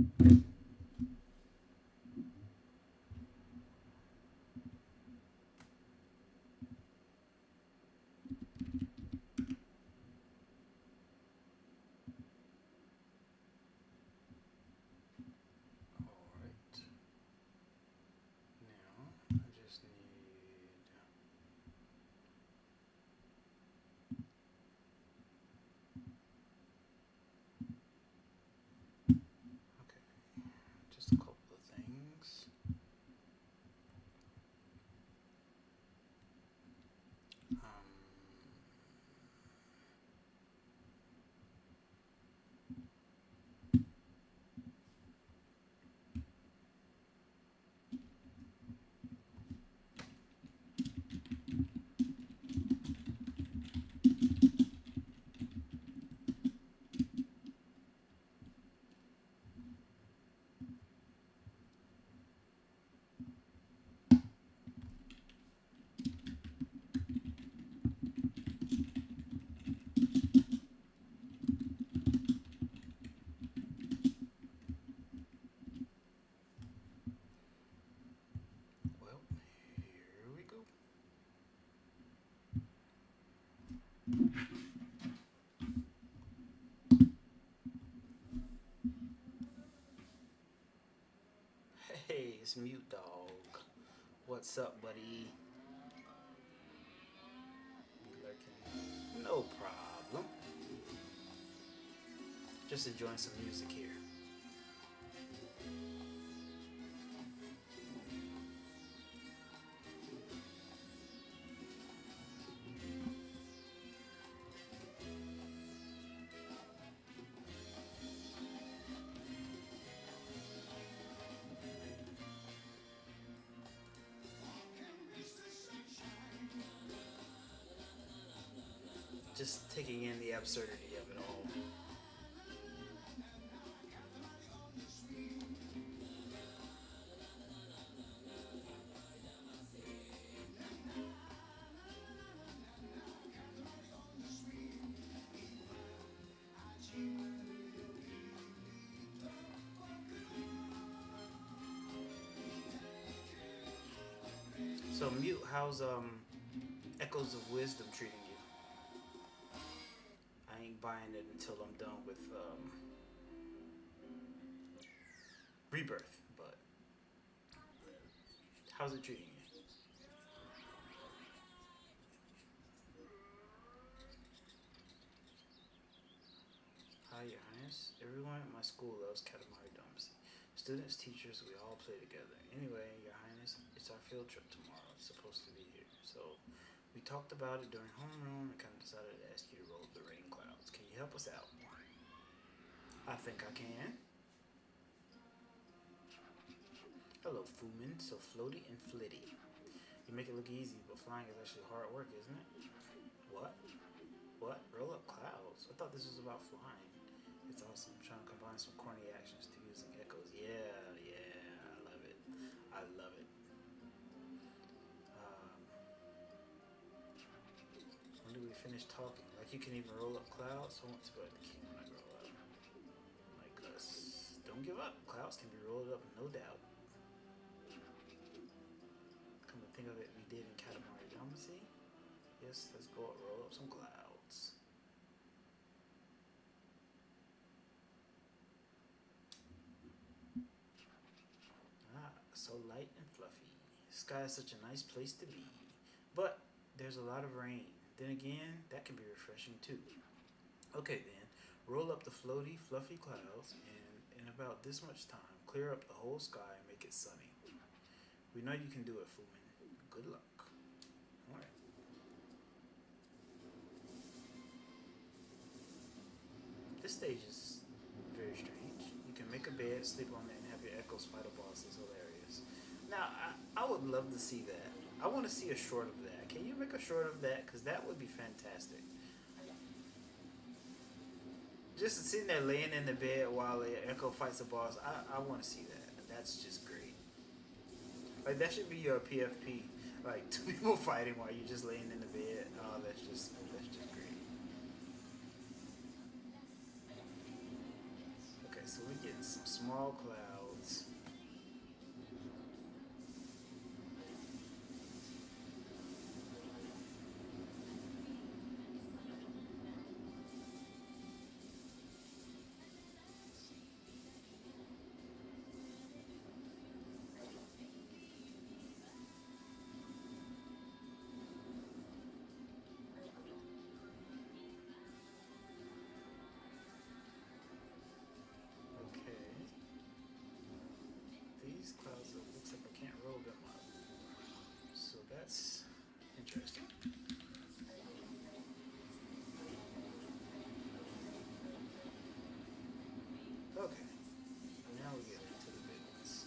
Alright. Now, I just need... Okay, just a couple of things. Um, well, here we go. Hey, it's Mute Dog. What's up, buddy? Be lurking. No problem. Just enjoying some music here. Just taking in the absurdity of it all. So Mute, how's Echoes of Wisdom treating you? I ain't buying it until I'm done with Rebirth, but how's it treating you? Hi, Your Highness. Everyone at my school loves Katamari Damacy. Students, teachers, we all play together. Anyway, Your Highness, it's our field trip tomorrow. It's supposed to be here. So, we talked about it during homeroom and kind of decided to ask you to roll the rain clouds. Can you help us out? I think I can. Hello, Fumin. So floaty and flitty. You make it look easy, but flying is actually hard work, isn't it? What? What? Roll up clouds? I thought this was about flying. It's awesome. I'm trying to combine some corny actions to using echoes. Yeah, yeah, I love it. I love it. Um, when do we finish talking? Like you can even roll up clouds? I want to go at the king when I grow up. Like us. Don't give up. Clouds can be rolled up, no doubt. Come to think of it, we did in Katamari Damacy. Yes, let's go roll up some clouds. Ah, so light and fluffy. Sky is such a nice place to be. But there's a lot of rain. Then again, that can be refreshing too. Okay then, roll up the floaty, fluffy clouds and in about this much time, clear up the whole sky and make it sunny. We know you can do it, Fumin. Good luck. Alright. This stage is very strange. You can make a bed, sleep on it, and have your echoes fight a boss. It's hilarious. Now, I would love to see that. I want to see a short of that. Can you make a short of that? Because that would be fantastic. Just sitting there laying in the bed while the echo fights a boss, I want to see that. That's just great. Like, that should be your PFP. Like, two people fighting while you're just laying in the bed. Oh, that's just great. Okay, So we're getting some small clouds. Okay. These clouds, it looks like I can't roll them up. So that's interesting. Okay. Now we get into the big ones.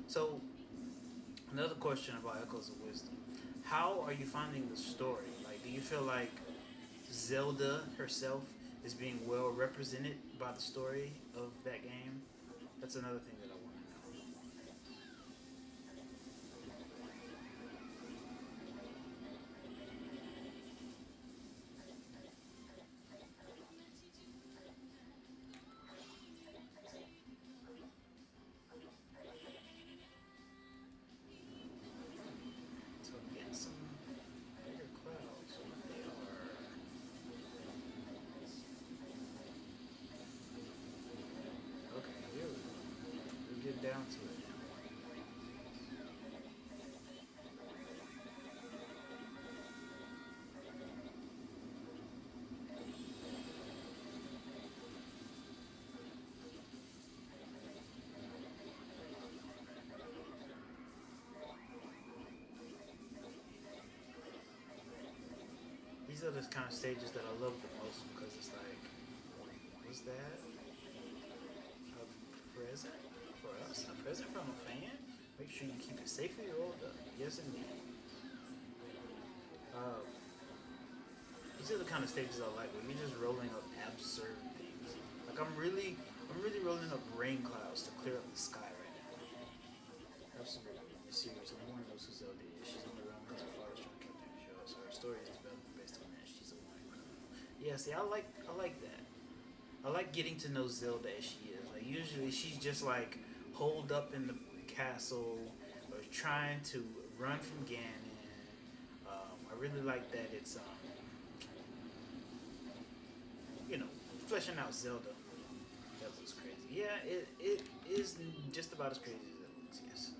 So another question about Echoes of Wisdom. How are you finding the story? Like, do you feel like Zelda herself is being well represented by the story of that game? That's another thing that I want to know. So I'm getting some bigger clouds. They are. Okay, here we go. We get down to it now. These are the kind of stages that I love the most because it's like, was that a present for us? A present from a fan? Make sure you keep it safely rolled up. Yes, indeed. Uh, these are the kind of stages I like where you're just rolling up absurd things. Like I'm really rolling up rain clouds to clear up the sky right now. Absolutely. Seriously, no one knows who Zelda is. She's on the run because her father's trying to kill her. Show. So her story is developed based on that. She's a white criminal. Yeah, see, I like that. I like getting to know Zelda as she is. Like usually she's just like holed up in the castle or trying to run from Ganon. I really like that it's you know fleshing out Zelda. That looks crazy. Yeah, it is just about as crazy as it looks. Yes.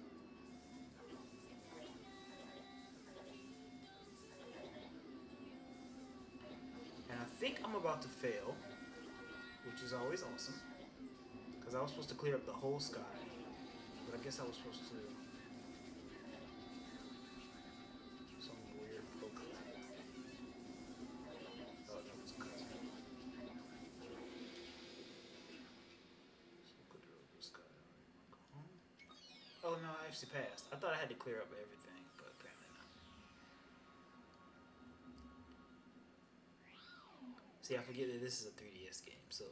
And I think I'm about to fail, which is always awesome because I was supposed to clear up the whole sky, but I guess I was supposed to some weird poke. Oh, that was a cousin. So good road to sky. Go home. Oh no, I actually passed. I thought I had to clear up everything, but apparently not. See, I forget that this is a 3DS game, so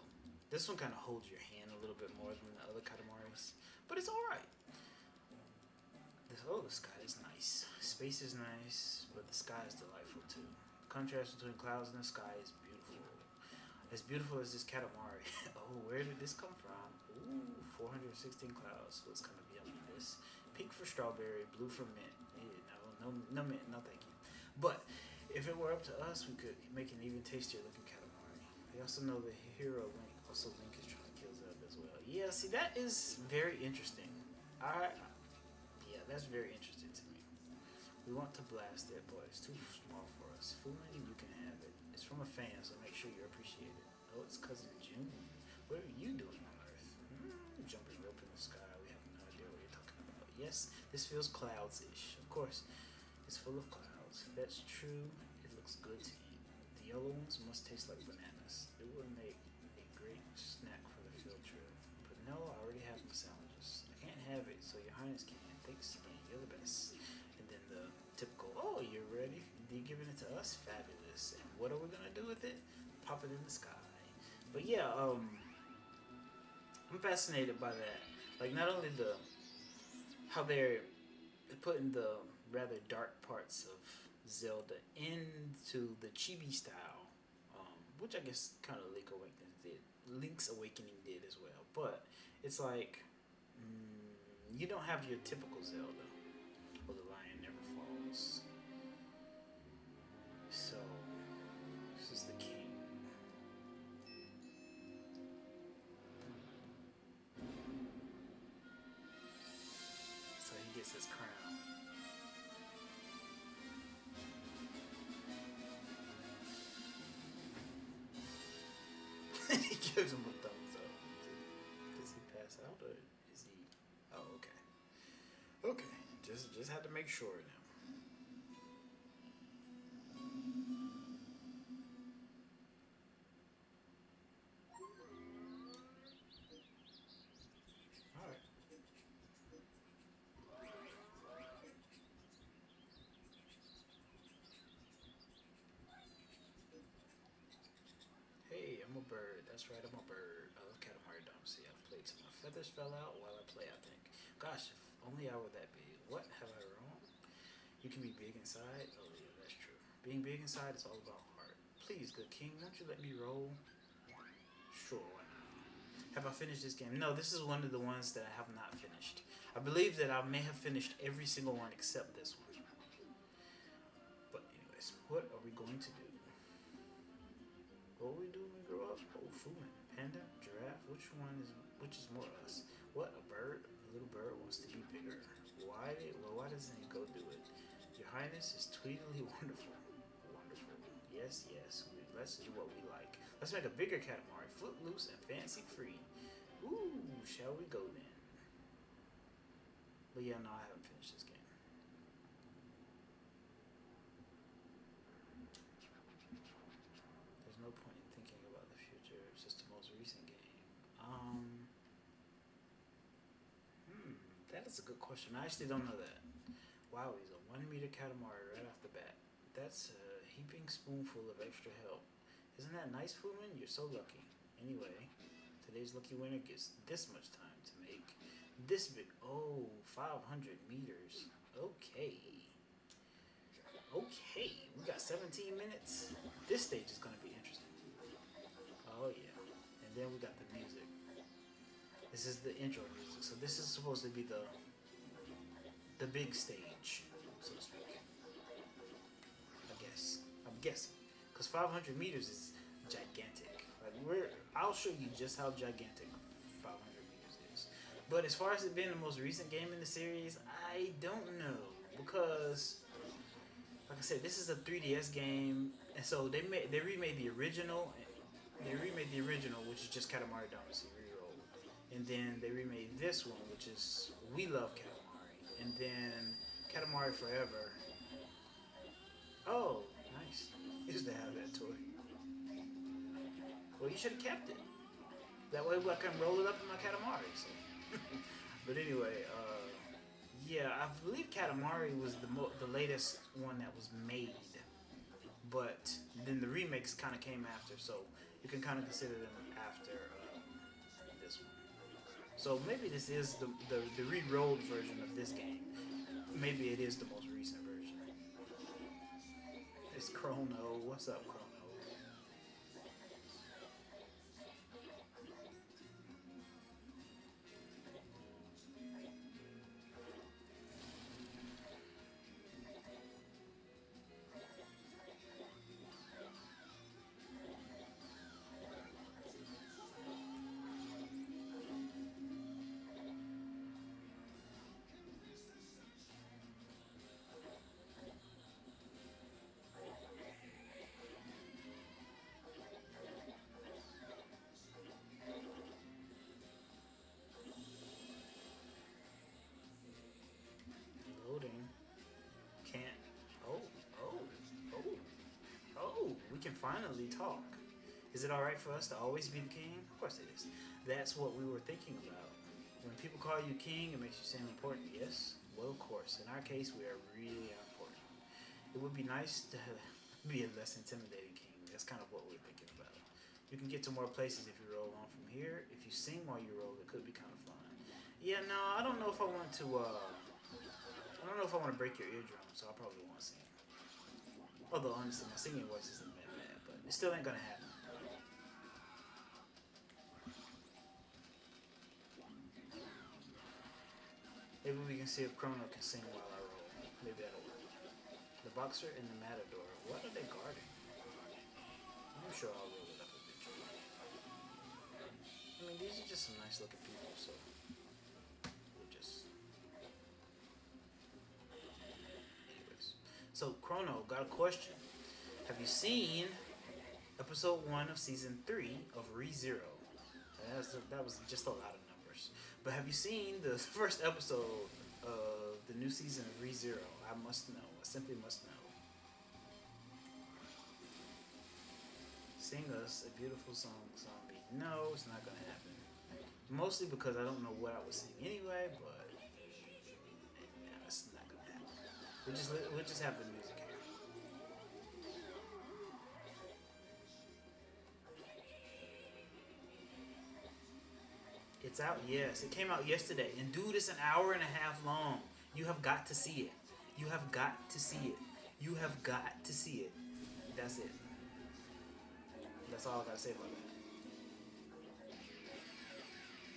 this one kind of holds your hand a little bit more than the other Katamari's, but it's all right. The sky is nice. Space is nice, but the sky is delightful too. The contrast between clouds and the sky is beautiful. As beautiful as this Katamari. Oh, where did this come from? Ooh, 416 clouds. So it's gonna be yummy. This pink for strawberry, blue for mint. No mint, no thank you. But if it were up to us, we could make an even tastier looking Katamari. We also know the hero Link. Also, Link is trying to kill Zelda as well. Yeah, see, that is very interesting. I Yeah, that's very interesting to me. We want to blast it, but it's too small for us. Fooling, you can have it. It's from a fan, so make sure you appreciate it. Oh, it's cousin June. What are you doing on Earth? Jumping rope in the sky. We have no idea what you're talking about. Yes, this feels clouds-ish. Of course, it's full of clouds. If that's true, it looks good to eat. The yellow ones must taste like bananas. It would make a great snack for the field trip. But no, I already have my sandwiches. I can't have it, so your highness can. Thanks again, you're the best. And then the typical, oh, you're ready? You're giving it to us? Fabulous. And what are we gonna do with it? Pop it in the sky. But yeah, I'm fascinated by that. Like not only the how they're putting the rather dark parts of Zelda into the chibi style, which I guess kind of Link's Awakening did as well. But it's like you don't have your typical Zelda, where the lion never falls. So this is the king. So he gets his crown. He gives him a thumbs up. Does he pass out or is he? Oh, okay. Okay. Just had to make sure now. All right. Hey, I'm a bird. That's right, I'm a bird. I love Katamari Damacy. I've played till my feathers fell out while I play, I think. Gosh, if only I were that big. What have I wrong? You can be big inside. Oh, yeah, that's true. Being big inside is all about heart. Please, good king, won't you let me roll? Sure, why not? Have I finished this game? No, this is one of the ones that I have not finished. I believe that I may have finished every single one except this one. But anyways, what are we going to do? What will we do when we grow up? Oh, Fuman, panda, giraffe. Which is more us? What, a bird? A little bird wants to be bigger. Why? Well, why doesn't he go do it? Your Highness is tweedily wonderful. Wonderful. Yes, yes. Let's do what we like. Let's make a bigger Katamari, footloose and fancy free. Ooh, shall we go then? But yeah, no, I haven't finished this game. There's no point in thinking about the future. It's just the most recent game. That is a good question. I actually don't know that. Wow, he's a 1 meter Katamari right off the bat. That's a heaping spoonful of extra help. Isn't that nice, Fuman? You're so lucky. Anyway, today's lucky winner gets this much time to make this big. Oh, 500 meters. Okay. Okay, we got 17 minutes. This stage is going to be interesting. Oh, yeah. And then we got the music. This is the intro music. So this is supposed to be the big stage, so to speak. I guess. I'm guessing. Because 500 meters is gigantic. Like I'll show you just how gigantic 500 meters is. But as far as it being the most recent game in the series, I don't know. Because like I said, this is a 3DS game, and so they remade the original. They remade the original, which is just Katamari Damacy rerolled, and then they remade this one, which is We Love Katamari, and then Katamari Forever. Oh, nice! Used to have that toy. Well, you should have kept it. That way, I can roll it up in my Katamari. So. But anyway, yeah, I believe Katamari was the latest one that was made, but then the remakes kind of came after, so you can kind of consider them after this one. So maybe this is the re-rolled version of this game. Maybe it is the most recent version. It's Chrono. What's up, Chrono? Loading. Can't. Oh, oh, oh, oh. We can finally talk. Is it alright for us to always be the king? Of course it is. That's what we were thinking about. When people call you king, it makes you seem important. Yes? Well, of course. In our case, we are really important. It would be nice to be a less intimidating king. That's kind of what we're thinking about. You can get to more places if you roll on from here. If you sing while you roll, it could be kind of fun. Yeah, no, I don't know if I want to I don't know if I want to break your eardrum, so I probably won't sing. Although honestly, my singing voice isn't that bad, but it still ain't gonna happen. Maybe we can see if Chrono can sing while I roll. Maybe that'll work. The boxer and the matador. What are they guarding? I'm sure I'll roll it up eventually. I mean, these are just some nice looking people, so we'll just. Anyways. So, Chrono, got a question. Have you seen episode 1 of season 3 of ReZero? That was just a lot of numbers. But have you seen the first episode of the new season of ReZero? I must know. I simply must know. Sing us a beautiful song, zombie. No, it's not gonna happen. Mostly because I don't know what I would sing anyway, but yeah, it's not gonna happen. We'll just have the music here. It's out, yes. It came out yesterday. And dude, it's an hour and a half long. You have got to see it. You have got to see it. You have got to see it. That's it. That's all I gotta say about that.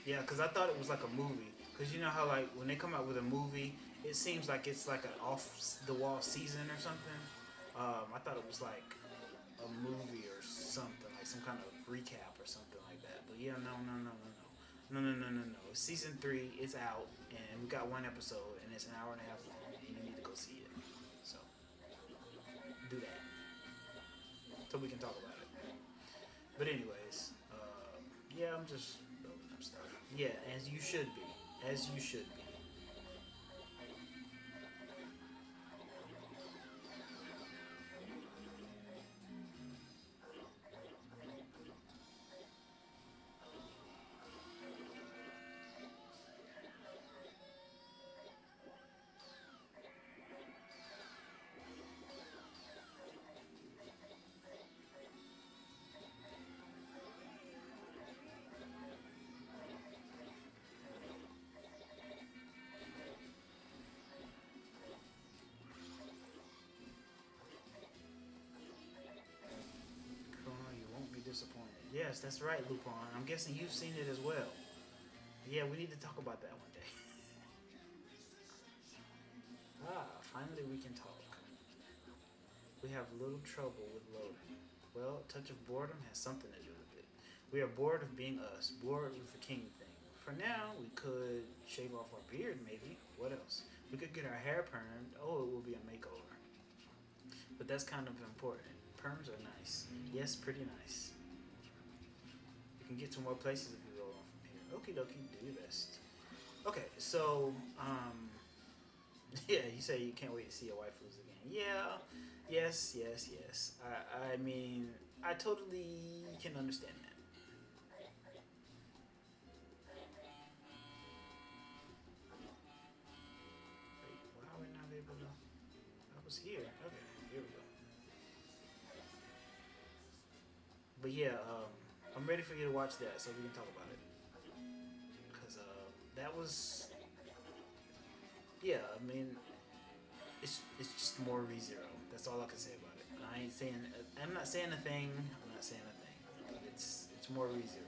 Yeah, because I thought it was like a movie. Because you know how, like, when they come out with a movie, it seems like it's like an off the wall season or something. I thought it was like a movie or something, like some kind of recap or something like that. But yeah, no, no, no, no, no. No, no, no, no, no. Season 3 is out, and we got one episode, and it's an hour and a half long, and you need to go see it. So, do that. So we can talk about it. But anyways, yeah, I'm just building up stuff. Yeah, as you should be. As you should be. Chrono, you won't be disappointed. Yes, that's right, Lupin. I'm guessing you've seen it as well. Yeah, we need to talk about that one day. Finally we can talk. We have little trouble with loading. Well, a touch of boredom has something to do with it. We are bored of being us, bored with the king thing. For now, we could shave off our beard, maybe. What else? We could get our hair permed. Oh, it will be a makeover. But that's kind of important. Perms are nice. Yes, pretty nice. You can get to more places if you go on from here. Okie dokie, do your best. Okay, so, yeah, you say you can't wait to see your waifus again. Yeah, yes, yes, yes. I mean, I totally can understand that. Wait, why are we not able to? I was here. Okay, here we go. But yeah, I'm ready for you to watch that so we can talk about it. Because that was, yeah, I mean, it's just more ReZero. That's all I can say about it. I ain't saying, I'm not saying a thing. I'm not saying a thing. But it's more ReZero.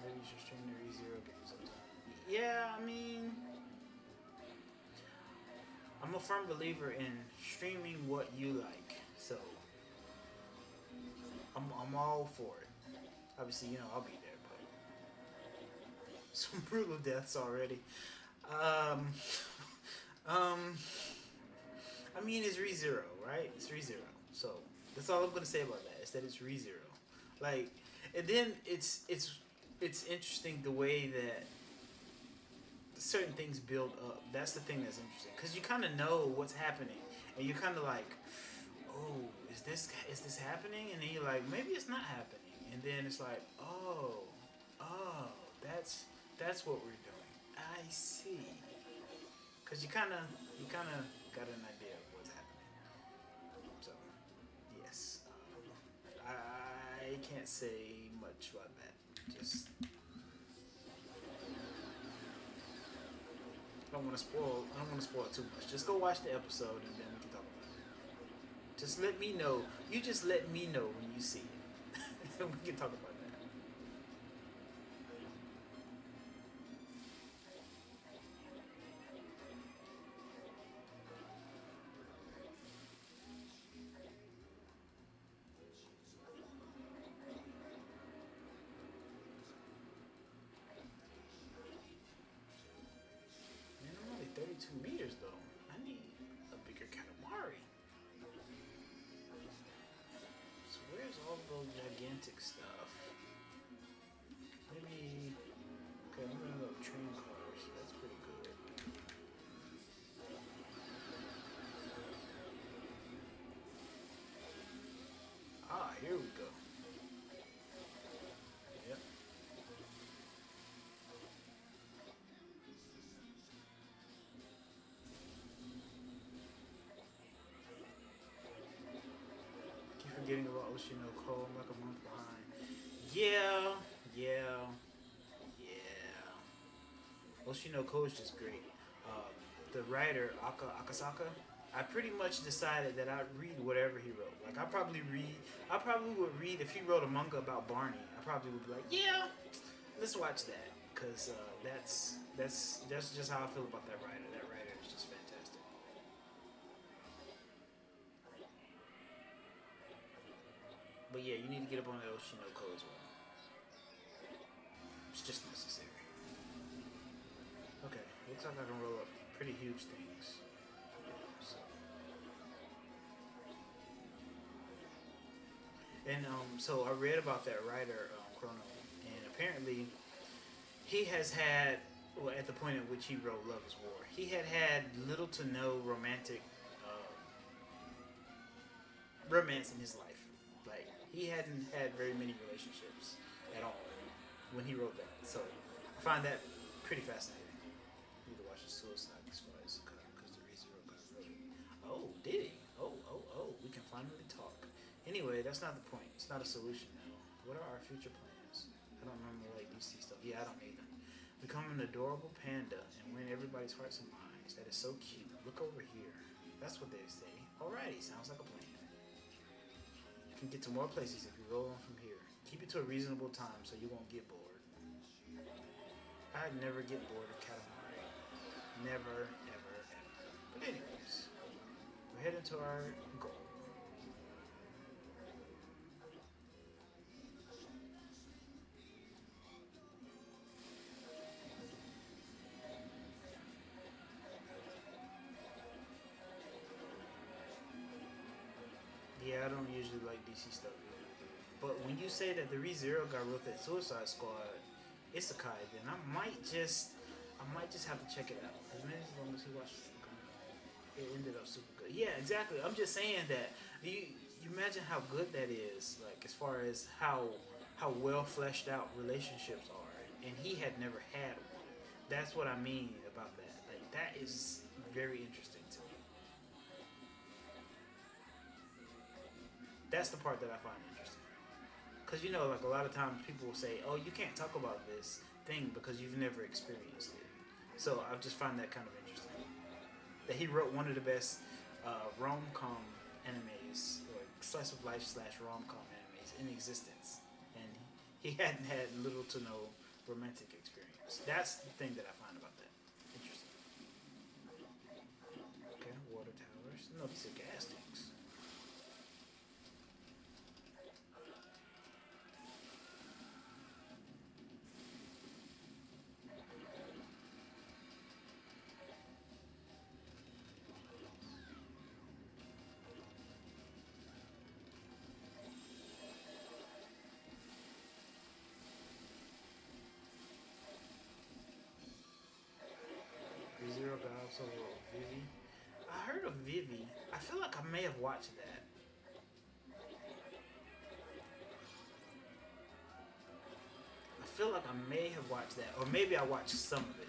Maybe you should stream the ReZero game sometime. Yeah, I mean, I'm a firm believer in streaming what you like. So I'm all for it. Obviously, you know I'll be there, but some brutal deaths already. Um, um, I mean, it's ReZero, right? It's ReZero. So that's all I'm gonna say about that. Is that it's ReZero. Like, and then it's interesting the way that certain things build up. That's the thing that's interesting because you kind of know what's happening, and you're kind of like, oh, is this happening? And then you're like, maybe it's not happening, and then it's like, oh, Oh, that's what we're doing. I see. Cause you kind of got an idea of what's happening. So yes, I can't say much about that. Just I don't want to spoil. I don't want to spoil too much. Just go watch the episode and then we can talk about it. Just let me know. You just let me know when you see it. We can talk about that. Man, I'm only 32 meters though. I need a bigger Katamari. So where's all those gigantic stuff? Maybe. Okay, I'm gonna go train cars. That's pretty good. Ah, here we go. Yep. Keep forgetting about Oshinoko. I'm like a month behind. Yeah, yeah, yeah. Oshinoko is just great. Um, the writer Akasaka, I pretty much decided that I'd read whatever he wrote. Like I probably would read if he wrote a manga about Barney. I probably would be like, yeah, let's watch that, cause that's just how I feel about that writer. That writer is just fantastic. But yeah, you need to get up on the Oshinoko as well. It's just necessary. Okay, looks like I can roll up pretty huge things. So, and so I read about that writer Chrono, and apparently he has had, well, at the point at which he wrote Love Is War, he had had little to no romantic romance in his life. Like he hadn't had very many relationships at all when he wrote that. So I find that pretty fascinating. You need to watch the Suicide Squad because the ReZero guy wrote it. Oh, did he? Oh, we can finally talk. Anyway, that's not the point. It's not a solution now. What are our future plans? I don't remember like DC stuff. Yeah, I don't either. Become an adorable panda and win everybody's hearts and minds. That is so cute. Look over here. That's what they say. Alrighty, sounds like a plan. You can get to more places if you roll on from here. Keep it to a reasonable time so you won't get bored. I'd never get bored of Katamari. Never, ever, ever. But anyways, we're heading to our goal. Yeah, I don't usually like DC stuff either. But when you say that the ReZero guy wrote that Suicide Squad Isekai, then I might just have to check it out. As many as long as he watches it ended up super good. Yeah, exactly. I'm just saying that you imagine how good that is, like as far as how well fleshed out relationships are, and he had never had one. That's what I mean about that. Like that is very interesting to me. That's the part that I find interesting. Because you know, like a lot of times people will say, "Oh, you can't talk about this thing because you've never experienced it." So I just find that kind of interesting. That he wrote one of the best rom com animes, or slice of life slash rom com animes in existence, and he hadn't had little to no romantic experience. That's the thing that I find about that interesting. Okay, water towers. No, these are gas tanks. Zero got also Vivi. I heard of Vivi. I feel like I may have watched that. I feel like I may have watched that, or maybe I watched some of it.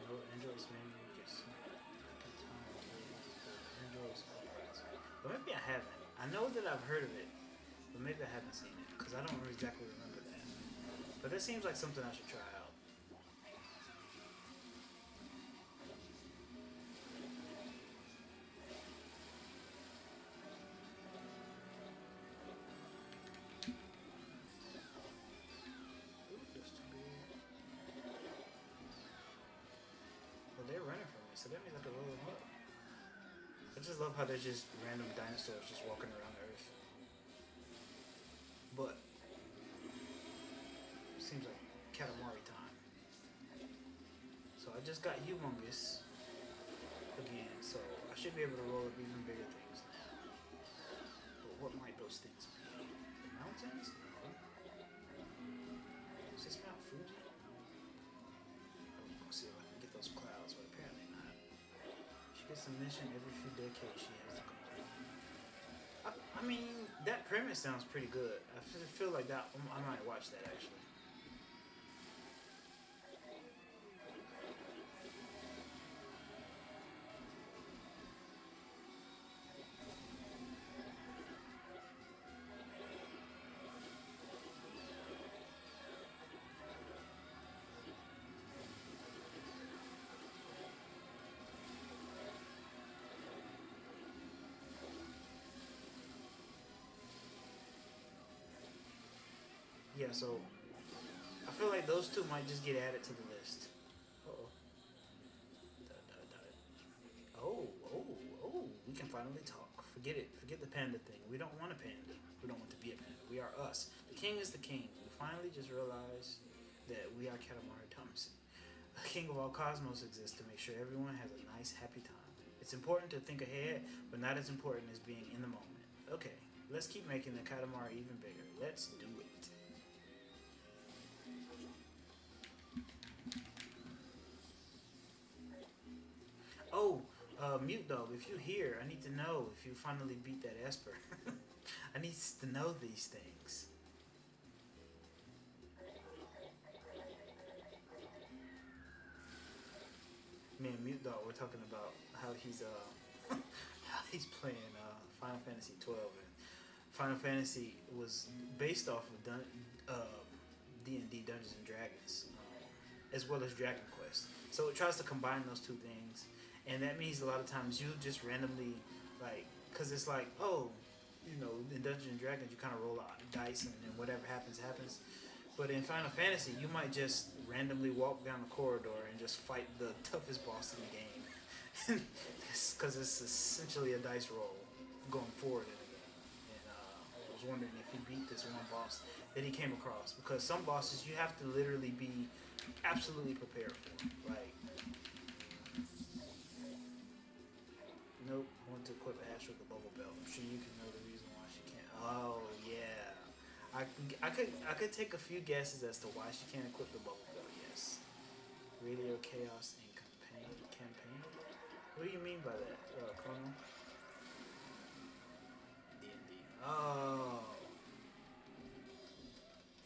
No Android's menu, just Android's upgrades. But maybe I haven't. I know that I've heard of it, but maybe I haven't seen it because I don't exactly remember that. But that seems like something I should try out. Ooh, that's too big. Well, they're running from me, so that means I can roll them up. I just love how there's just random dinosaurs just walking around Earth. But seems like Katamari time. So I just got humongous again, so I should be able to roll up even bigger things now. But what might those things be? The mountains? No. Is this Mount Fuji? I'm gonna see if I can get those clouds, but apparently not. She gets a mission every few decades she has to complete. I mean, that premise sounds pretty good. I feel like that I might watch that actually. Yeah, so I feel like those two might just get added to the list. Uh-oh. Oh, oh, oh, we can finally talk. Forget it. Forget the panda thing. We don't want a panda. We don't want to be a panda. We are us. The king is the king. We finally just realized that we are Katamari Thompson. The king of all cosmos exists to make sure everyone has a nice, happy time. It's important to think ahead, but not as important as being in the moment. Okay, let's keep making the Katamari even bigger. Let's do it. Oh, Mute Dog, if you hear, I need to know if you finally beat that Esper. I need to know these things. Me and Mute Dog were talking about how he's how he's playing Final Fantasy 12, and Final Fantasy was based off of D&D Dungeons and Dragons, as well as Dragon Quest. So it tries to combine those two things, and that means a lot of times you just randomly like, cause it's like, oh, you know, in Dungeons and Dragons you kind of roll out dice and then whatever happens happens. But in Final Fantasy, you might just randomly walk down the corridor and just fight the toughest boss in the game, because it's essentially a dice roll going forward in the game. And I was wondering if he beat this one boss that he came across, because some bosses you have to literally be absolutely prepared for. Like, nope, I want to equip Ash with the bubble belt. I'm sure you can know the reason why she can't. Oh yeah. I could take a few guesses as to why she can't equip the bubble belt. Yes, Radio Chaos and campaign. What do you mean by that, Chrono? D&D. Oh,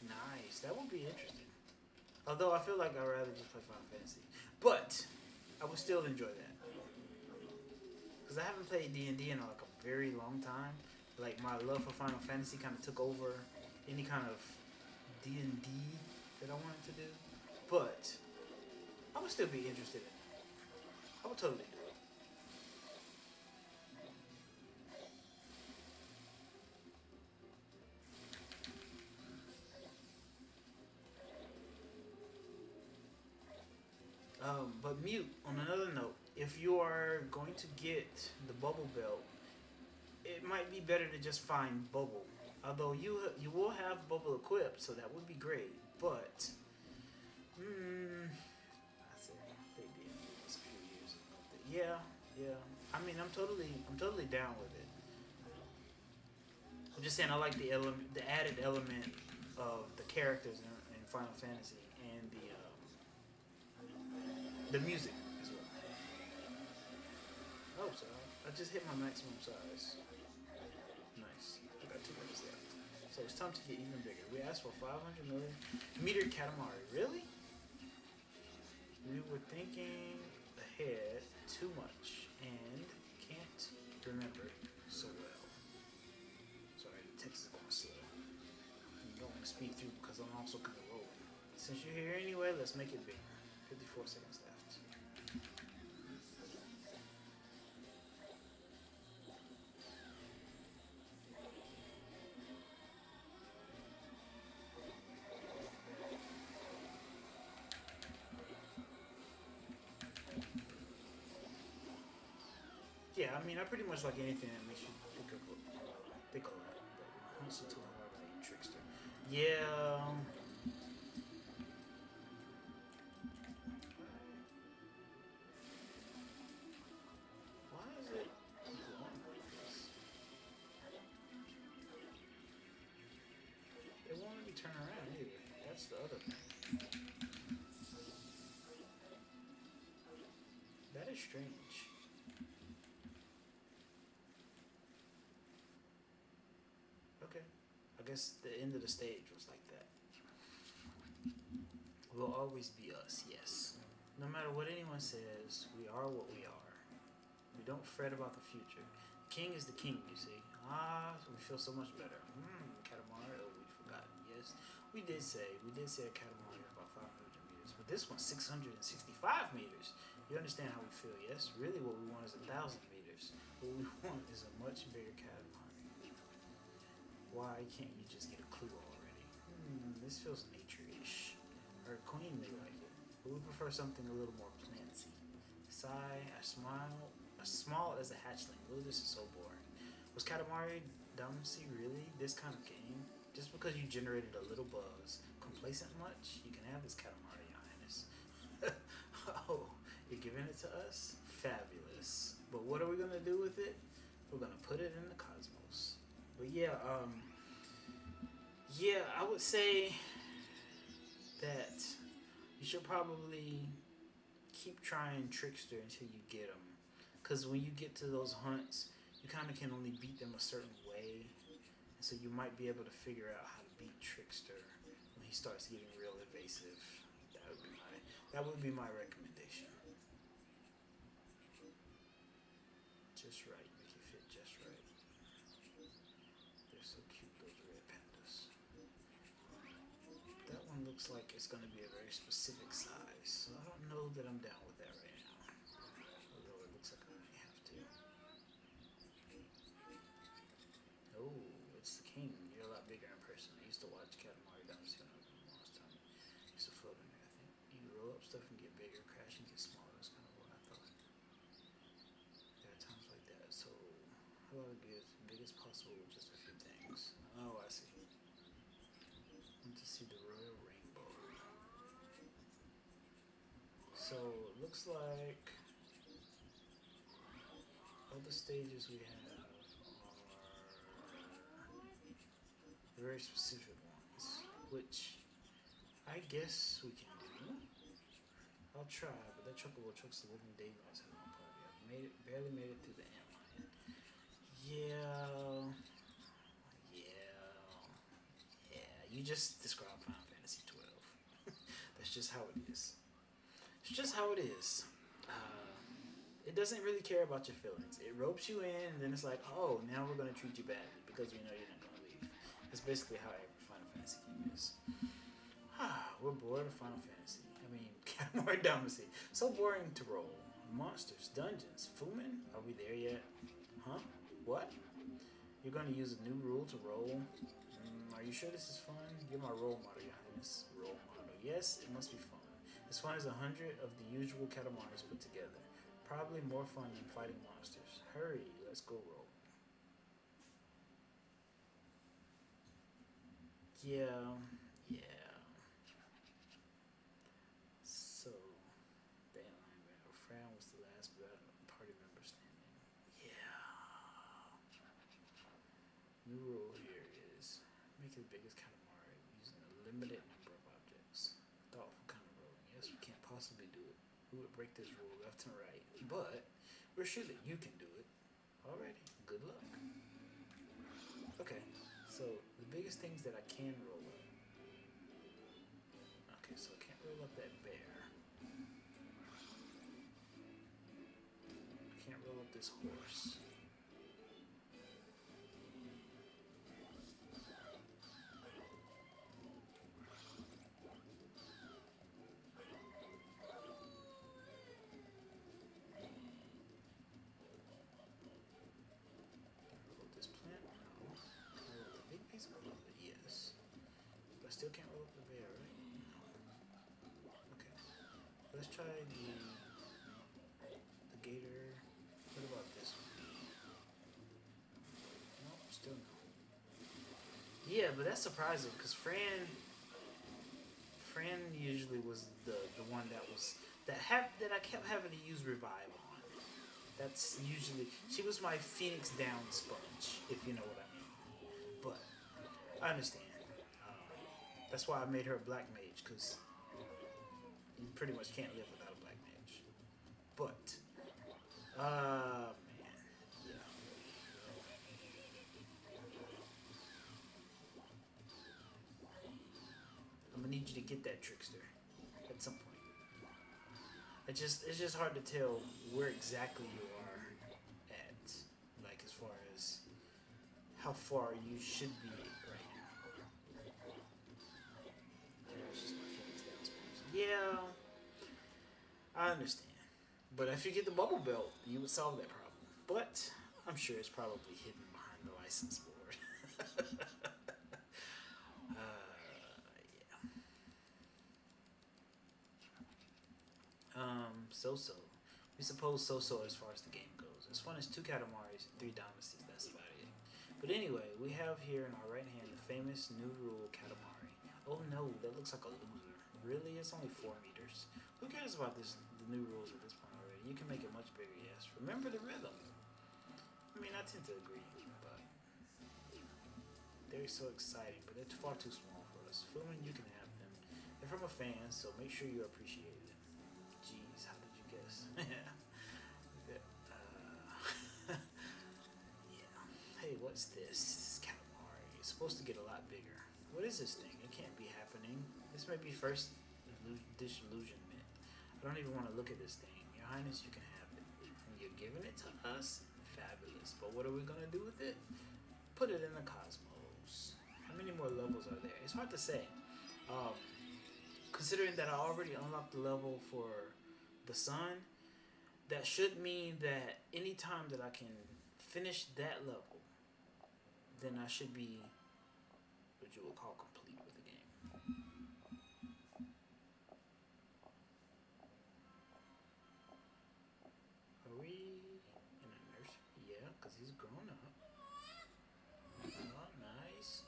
nice. That would be interesting. Although I feel like I'd rather just play Final Fantasy, but I would still enjoy that because I haven't played D&D in like a very long time. Like my love for Final Fantasy kind of took over any kind of D&D that I wanted to do, but I would still be interested in it. I would totally do it. But Mute, on another note, if you are going to get the bubble belt, it might be better to just find bubble. Although you will have bubble equipped, so that would be great. But I said they did this a few years ago. Yeah, Yeah. I mean, I'm totally down with it. I'm just saying I like the added element of the characters in Final Fantasy and the music as well. Oh, so I just hit my maximum size. Nice. I got 2 minutes left. So it's time to get even bigger. We asked for 500 million meter Katamari. Really? We were thinking ahead too much and can't remember so well. Sorry, the text is going slow. I don't want to speed through because I'm also kind of rolling. Since you're here anyway, let's make it bigger. 54 seconds left. Yeah, I mean, I pretty much like anything that makes you think a lot. But honestly, too hard about you, trickster. Yeah. Why is it glowing like this? It won't let me turn around either. That's the other thing. That is strange. Okay. I guess the end of the stage was like that. We'll always be us, yes. No matter what anyone says, we are what we are. We don't fret about the future. The king is the king, you see. Ah, we feel so much better. Katamari, oh, we forgot. Yes, we did say a Katamari about 500 meters, but this one's 665 meters. You understand how we feel, yes? Really, what we want is 1,000 meters. What we want is a much bigger Katamari. Why can't you just get a clue already? This feels nature-ish. Our queen may like it, but we prefer something a little more planty. Sigh, I smile, as small as a hatchling. Oh, this is so boring. Was Katamari Damacy really this kind of game? Just because you generated a little buzz, complacent much? You can have this Katamari, Your Highness. Oh, you're giving it to us? Fabulous. But what are we gonna do with it? We're gonna put it in the cosmos. But yeah, yeah, I would say that you should probably keep trying Trickster until you get him. Because when you get to those hunts, you kind of can only beat them a certain way. And so you might be able to figure out how to beat Trickster when he starts getting real evasive. That would be my recommendation. Just right, make it fit just right. They're so cute, those red pandas. That one looks like it's going to be a very specific size, so I don't know that I'm down with that right now. Although it looks like I might have to. Oh, it's the king. You're a lot bigger in person. I used to watch Katamari Damacy when I was young last time. I used to float in there, I think. You roll up stuff and get bigger, crash and get smaller. That's kind of what I thought. There are times like that. So, how about I get as big as possible with just a few things? Oh, I see. Want to see the royal rainbow. So, it looks like all the stages we have are very specific ones, which I guess we can do. I'll try, but that chocobo chucks the living daylights out of my party. Barely made it through the ant line. Yeah, yeah, yeah. You just described Final Fantasy 12. That's just how it is. It's just how it is. It doesn't really care about your feelings. It ropes you in, and then it's like, oh, now we're gonna treat you badly because we know you're not gonna leave. That's basically how every Final Fantasy game is. We're bored of Final Fantasy. I mean, Katamari Damacy. So boring to roll. Monsters, dungeons, Fumin? Are we there yet? Huh? What? You're gonna use a new rule to roll? Are you sure this is fun? You're my role model, Your Highness. Role model. Yes, it must be fun. As fun as 100 of the usual Katamaris put together. Probably more fun than fighting monsters. Hurry, let's go roll. Yeah, yeah. So, damn, man, Fran was the last party member make his biggest Katamari using a limited number of objects. Thoughtful kind of rolling. Yes, we can't possibly do it. Who would break this rule left and right? But we're sure that you can do it. Alrighty, good luck. Okay, so the biggest things that I can roll up. Okay, so I can't roll up that bear. I can't roll up this horse. Yes. But I still can't roll up the bear, right? No. Okay. Let's try the gator. What about this one? No, still no. Yeah, but that's surprising because Fran usually was the one that was that I kept having to use revive on. That's usually she was my Phoenix down sponge, if you know what I mean. But I understand. That's why I made her a black mage, because you pretty much can't live without a black mage. But, man, yeah. I'm gonna need you to get that trickster at some point. It's just hard to tell where exactly you are at, like as far as how far you should be right now. Yeah, I understand. But if you get the bubble belt, you would solve that problem. But I'm sure it's probably hidden behind the license board. Yeah. So-so. We suppose so-so as far as the game goes. As fun as 2 Katamaris and 3 Dynasties, that's about it. But anyway, we have here in our right hand the famous new rule Katamari. Oh no, that looks like a loser. Really? It's only 4 meters. Who cares about the new rules at this point already? You can make it much bigger, yes. Remember the rhythm. I mean, I tend to agree, but they're so exciting, but they're far too small for us. Fumin, you can have them. They're from a fan, so make sure you appreciate them. Jeez, how did you guess? Yeah. Hey, what's this? Katamari. It's supposed to get a lot bigger. What is this thing? It can't be happening. This may be first disillusionment. I don't even want to look at this thing. Your Highness, you can have it. And you're giving it to us? Fabulous. But what are we going to do with it? Put it in the cosmos. How many more levels are there? It's hard to say. Considering that I already unlocked the level for the sun, that should mean that any time that I can finish that level, then I should be what you will call complete with the game. Are we in a nursery? Yeah, because he's grown up. Oh, nice.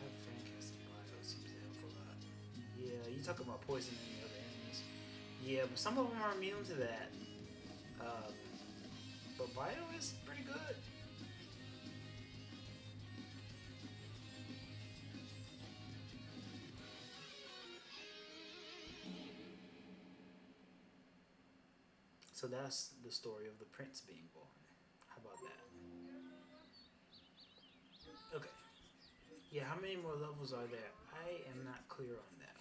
Have fantastic bio seems to help a lot. Yeah, you talk about poisoning the other enemies. Yeah, but some of them are immune to that. But bio is pretty good. So that's the story of the prince being born. How about that? Okay. Yeah, how many more levels are there? I am not clear on that.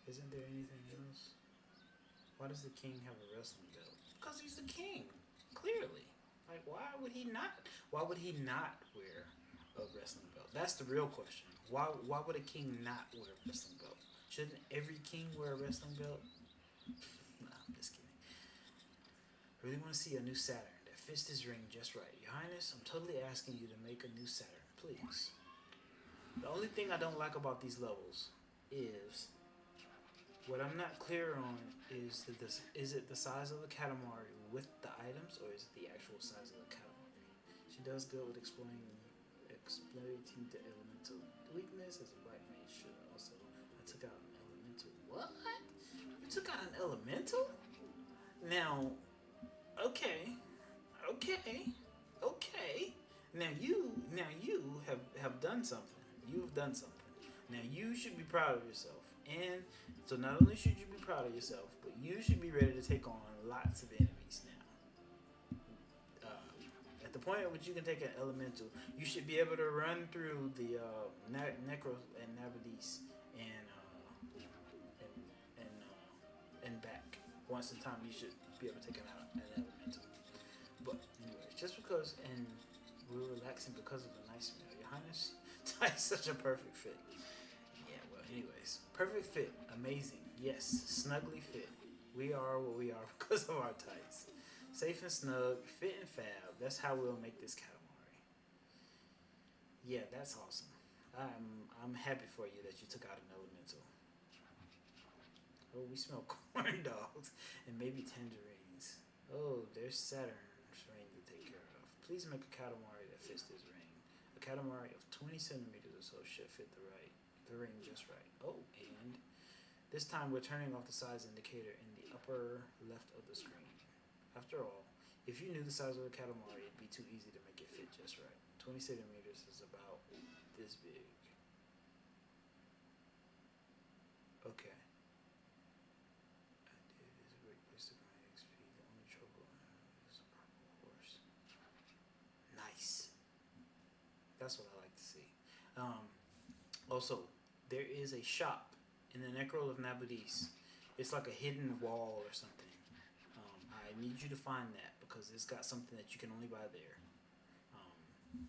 Isn't there anything else? Why does the king have a wrestling belt? Because he's the king. Clearly. Like, why would he not? Why would he not wear a wrestling belt? That's the real question. Why would a king not wear a wrestling belt? Shouldn't every king wear a wrestling belt? Nah, I'm just kidding. I really want to see a new Saturn that fits this ring just right. Your Highness, I'm totally asking you to make a new Saturn, please. The only thing I don't like about these levels is what I'm not clear on is that is it the size of the Katamari with the items, or is it the actual size of the Katamari? She does good with exploiting the elemental weakness as a black mage should also. I took out an elemental. What? You took out an elemental? Now, okay, okay, okay. Now you have done something. You've done something. Now you should be proud of yourself. And so not only should you be proud of yourself, but you should be ready to take on lots of enemies now. At the point at which you can take an elemental, you should be able to run through the Necros and Navadis and and back. Once in time, you should be able to take an elemental. But anyways, just because and we're relaxing because of the nice meal, Your Highness, it's such a perfect fit. Yeah. Well, anyways, perfect fit, amazing. Yes, snugly fit. We are what we are because of our tights. Safe and snug, fit and fab. That's how we'll make this Katamari. Yeah, that's awesome. I'm happy for you that you took out an elemental. Oh, we smell corn dogs and maybe tangerines. Oh, there's Saturn's ring to take care of. Please make a Katamari that fits this ring. A Katamari of 20 centimeters or so should fit the ring just right. Oh, and this time we're turning off the size indicator in the upper left of the screen. After all, if you knew the size of the Katamari, it'd be too easy to make it fit just right. 20 centimeters is about this big. Okay. It is a great place to grind XP. The only trouble is a purple horse. Nice. That's what I like to see. Um, Also, there is a shop in the Necrol of Nabudis. It's like a hidden wall or something. I need you to find that because it's got something that you can only buy there. Um,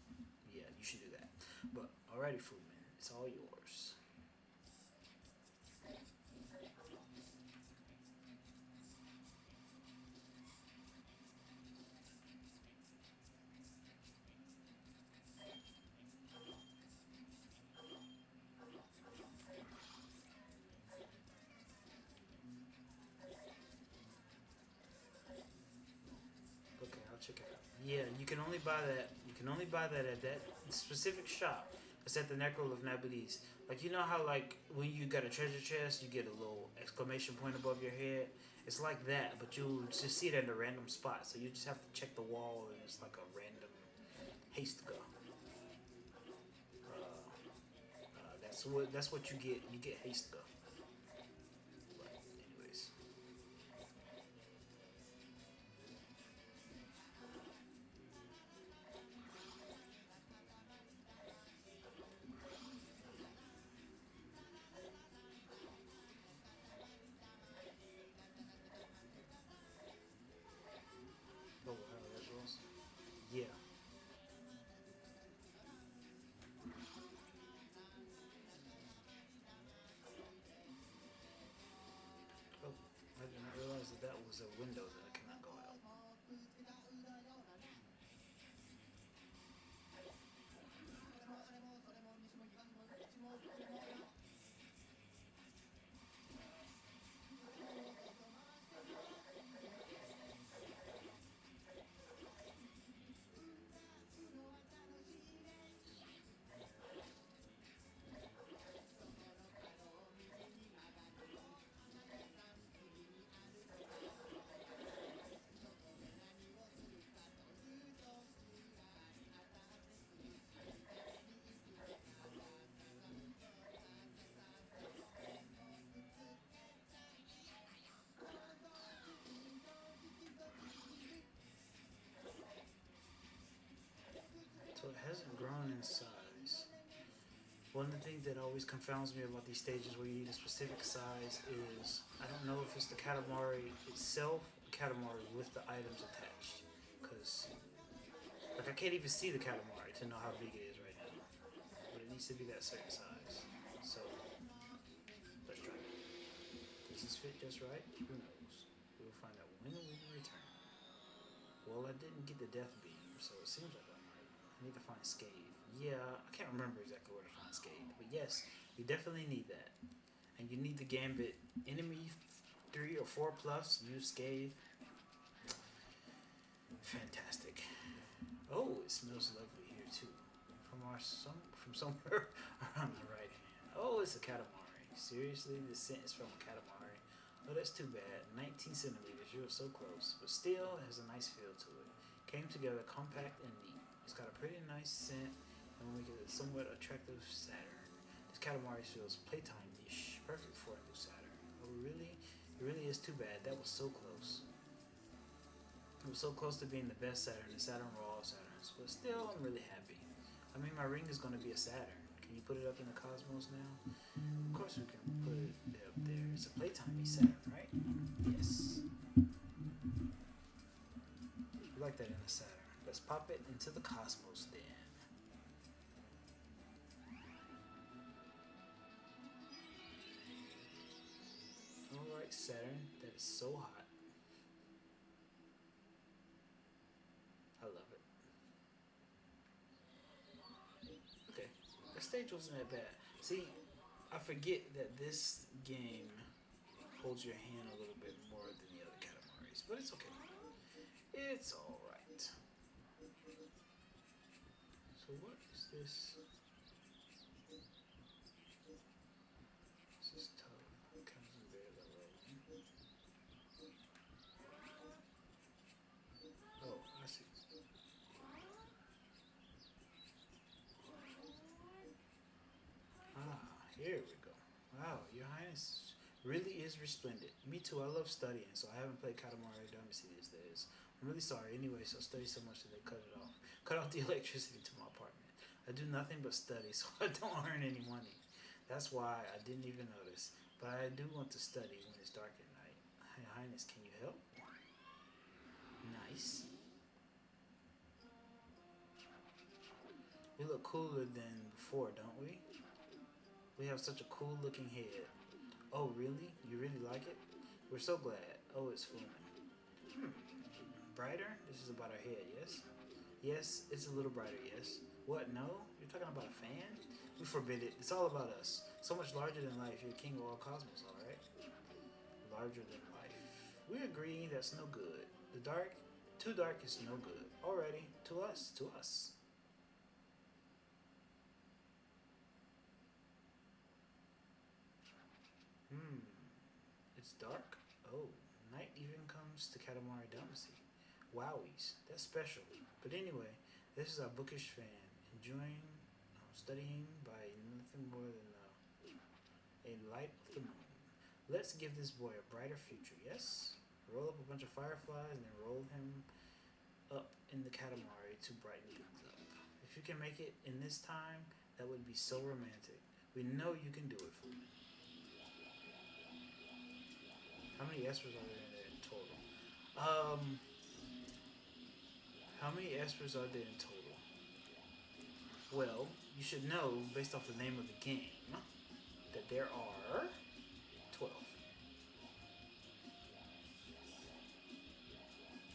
yeah, you should do that. But alrighty, Foodman, it's all yours. Okay, I'll check it out. Yeah, you can only buy that. You can only buy that at that specific shop. It's at the Necrol of Nabudis. Like you know how like when you got a treasure chest, you get a little exclamation point above your head. It's like that, but you just see it at a random spot. So you just have to check the wall, and it's like a random haste go. That's what you get. You get haste go. But anyways, oh how that goes. Yeah. Oh, I did not realize that that was a window that I cannot go out. So it hasn't grown in size. One of the things that always confounds me about these stages where you need a specific size is I don't know if it's the Katamari itself, or Katamari with the items attached. Because, like, I can't even see the Katamari to know how big it is right now. But it needs to be that certain size. So, let's try it. Does this fit just right? Who knows? We'll find out when we return. Well, I didn't get the death beam, so it seems like I need to find Scathe. Yeah, I can't remember exactly where to find Scathe, but yes, you definitely need that. And you need the Gambit enemy 3 or 4 plus. Use Scathe. Fantastic. Oh, it smells lovely here too. From somewhere around the right hand. Oh, it's a Katamari. Seriously, the scent is from a Katamari. Oh, that's too bad. 19 centimeters. You were so close, but still it has a nice feel to it. Came together compact and neat. It's got a pretty nice scent and will make it a somewhat attractive Saturn. This Katamari feels playtime-ish, perfect for a new Saturn. Oh, really? It really is too bad. That was so close. It was so close to being the best Saturn, the Saturn of all Saturns. But still, I'm really happy. I mean, my ring is going to be a Saturn. Can you put it up in the cosmos now? Of course we can put it up there. It's a playtime Saturn, right? Yes. We like that in a Saturn. Let's pop it into the cosmos then. Alright, Saturn. That is so hot. I love it. Okay. That stage wasn't that bad. See, I forget that this game holds your hand a little bit more than the other Katamaris, but it's okay. It's alright. So what is this? This is tough. Comes in very low. Oh, I see. Ah, here we go. Wow, Your Highness really is resplendent. Me too, I love studying, so I haven't played Katamari Damacy these days. I'm really sorry anyway, so I study so much that they cut it off. Cut off the electricity to my apartment. I do nothing but study, so I don't earn any money. That's why I didn't even notice. But I do want to study when it's dark at night. Your Highness, can you help? Nice. We look cooler than before, don't we? We have such a cool looking head. Oh, really? You really like it? We're so glad. Oh, it's flaming. Hmm. Brighter? This is about our head, yes? Yes, it's a little brighter, yes. What, no? You're talking about a fan? We forbid it. It's all about us. So much larger than life. You're king of all cosmos, alright? Larger than life. We agree that's no good. The dark, too dark is no good. Alrighty, to us, to us. Hmm. It's dark? Oh, night even comes to Katamari Damacy. Wowies, that's special. But anyway, this is our bookish fan, enjoying studying by nothing more than a light of the moon. Let's give this boy a brighter future, yes? Roll up a bunch of fireflies and then roll him up in the Katamari to brighten things up. If you can make it in this time, that would be so romantic. We know you can do it, fool. How many espers are there in total? How many espers are there in total? Well, you should know, based off the name of the game, that there are 12.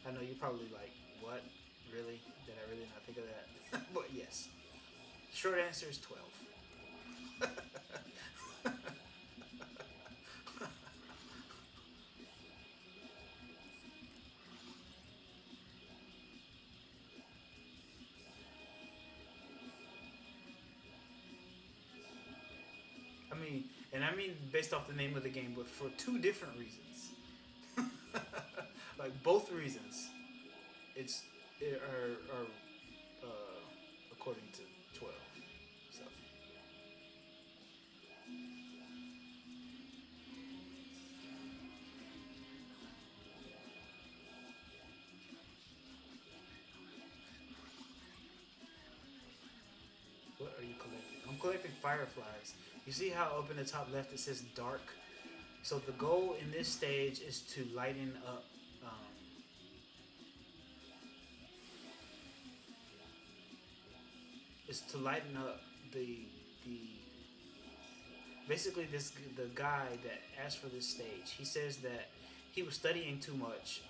I know you're probably like, what? Really? Did I really not think of that? But yes. Short answer is 12. I mean based off the name of the game, but for two different reasons. Like both reasons, it's are according to 12. So what are you collecting? I'm collecting fireflies. You see how up in the top left it says dark? So the goal in this stage is to lighten up. Is to lighten up the basically this the guy that asked for this stage. He says that he was studying too much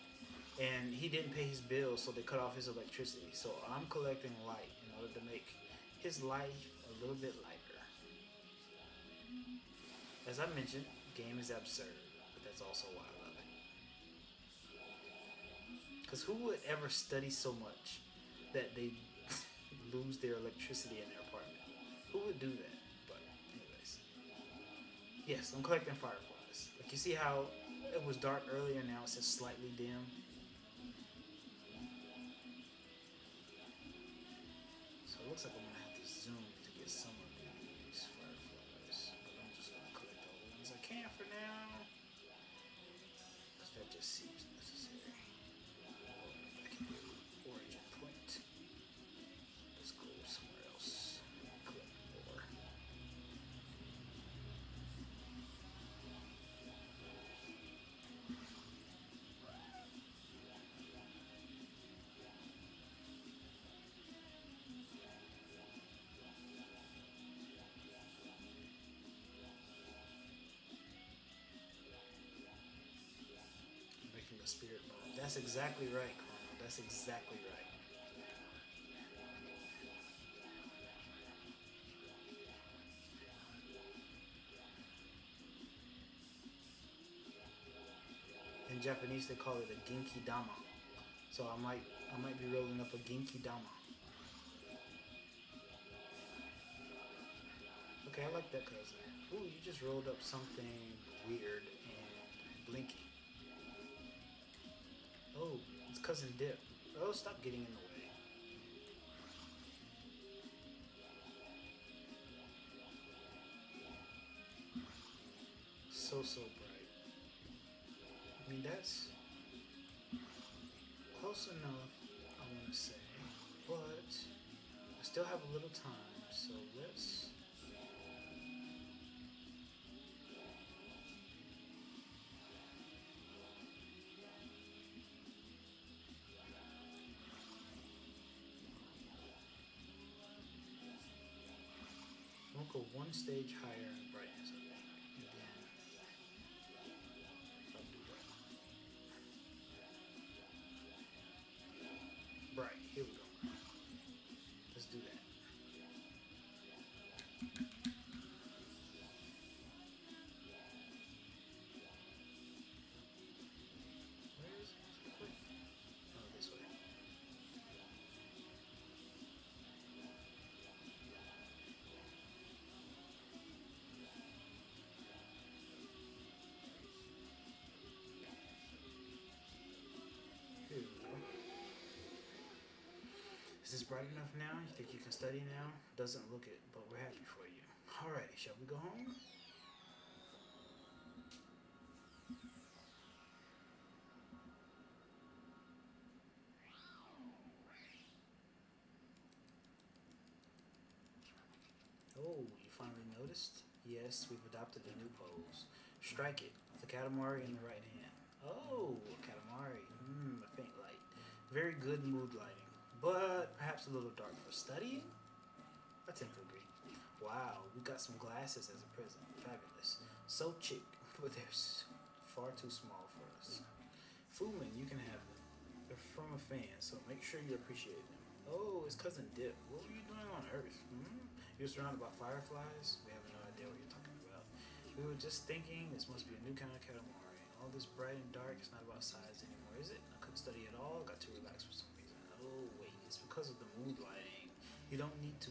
and he didn't pay his bills, so they cut off his electricity. So I'm collecting light in order to make his life a little bit lighter. As I mentioned, the game is absurd, but that's also why I love it. Because who would ever study so much that they lose their electricity in their apartment? Who would do that? But anyways, yes, I'm collecting fireflies. Like you see how It was dark earlier, now it's just slightly dim. So it looks like I'm gonna have to zoom to get some of these fireflies. But I'm just gonna collect all the ones I can for now. Because that just seems necessary. If I can do origin point. Let's go somewhere else. Collect more. Making a spirit bomb. That's exactly right, Carl. That's exactly right. In Japanese, they call it a genki dama. So I might be rolling up a genki dama. Okay, I like that cousin. Ooh, you just rolled up something weird and blinky. Oh, it's cousin Dip. Oh, stop getting in the way. So bright. I mean, that's close enough, I want to say. But I still have a little time, so let's. We'll go one stage higher in brightness, I think. And then I'll do that. Bright, here we go. Let's do that. Where is it? Oh, this way. Here we go. Is this bright enough now? You think you can study now? Doesn't look it, but we're happy for you. Alrighty, shall we go home? Oh, you finally noticed? Yes, we've adopted a new pose. Strike it with the Katamari in the right hand. Oh, Katamari. A faint light. Very good mood lighting, but perhaps a little dark for studying? I tend to agree. Wow, we got some glasses as a present. Fabulous. So chic, but they're far too small for us. Fumin, you can have them. They're from a fan, so make sure you appreciate them. Oh, it's cousin Dip. What were you doing on Earth? You're surrounded by fireflies? We have no idea what you're talking about. We were just thinking this must be a new kind of Katamari. All this bright and dark, it's not about size anymore, is it? I couldn't study at all, got too relaxed for some reason. Oh wait, it's because of the mood lighting. You don't need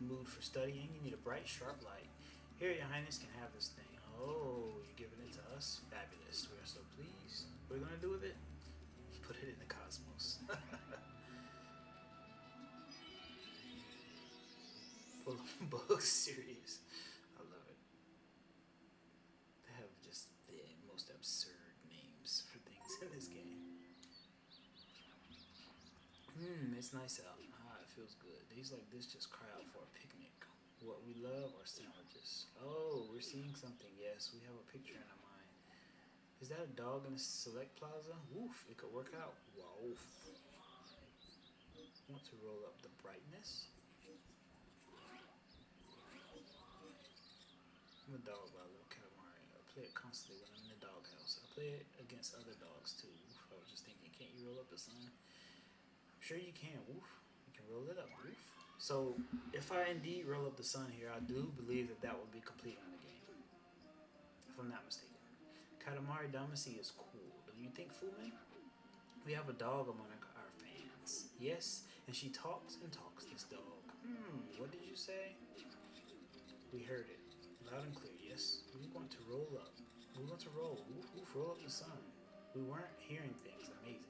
mood for studying, you need a bright, sharp light. Here, your highness can have this thing. Oh, you're giving it to us? Fabulous. We are so pleased. What are we gonna do with it? Put it in the cosmos. Bug serious. I love it. They have just the most absurd names for things in this game. It's nice out. It feels good. Days like this just cry out for a picnic. What we love are sandwiches. Oh, we're seeing something. Yes, we have a picture in our mind. Is that a dog in a select plaza? Woof, it could work out. Woof. Want to roll up the brightness? I'm a dog by Little Katamari. I play it constantly when I'm in the doghouse. I play it against other dogs too. Woof. I was just thinking, can't you roll up the sun? I'm sure you can. Woof. You can roll it up. Woof. So, if I indeed roll up the sun here, I do believe that that would be completing the game. If I'm not mistaken. Katamari Damacy is cool. Don't you think, Fume? We have a dog among our fans. Yes, and she talks and talks, this dog. What did you say? We heard it. Loud and clear, yes. We want to roll up. We want to roll. Oof, oof, roll up the sun. We weren't hearing things. Amazing.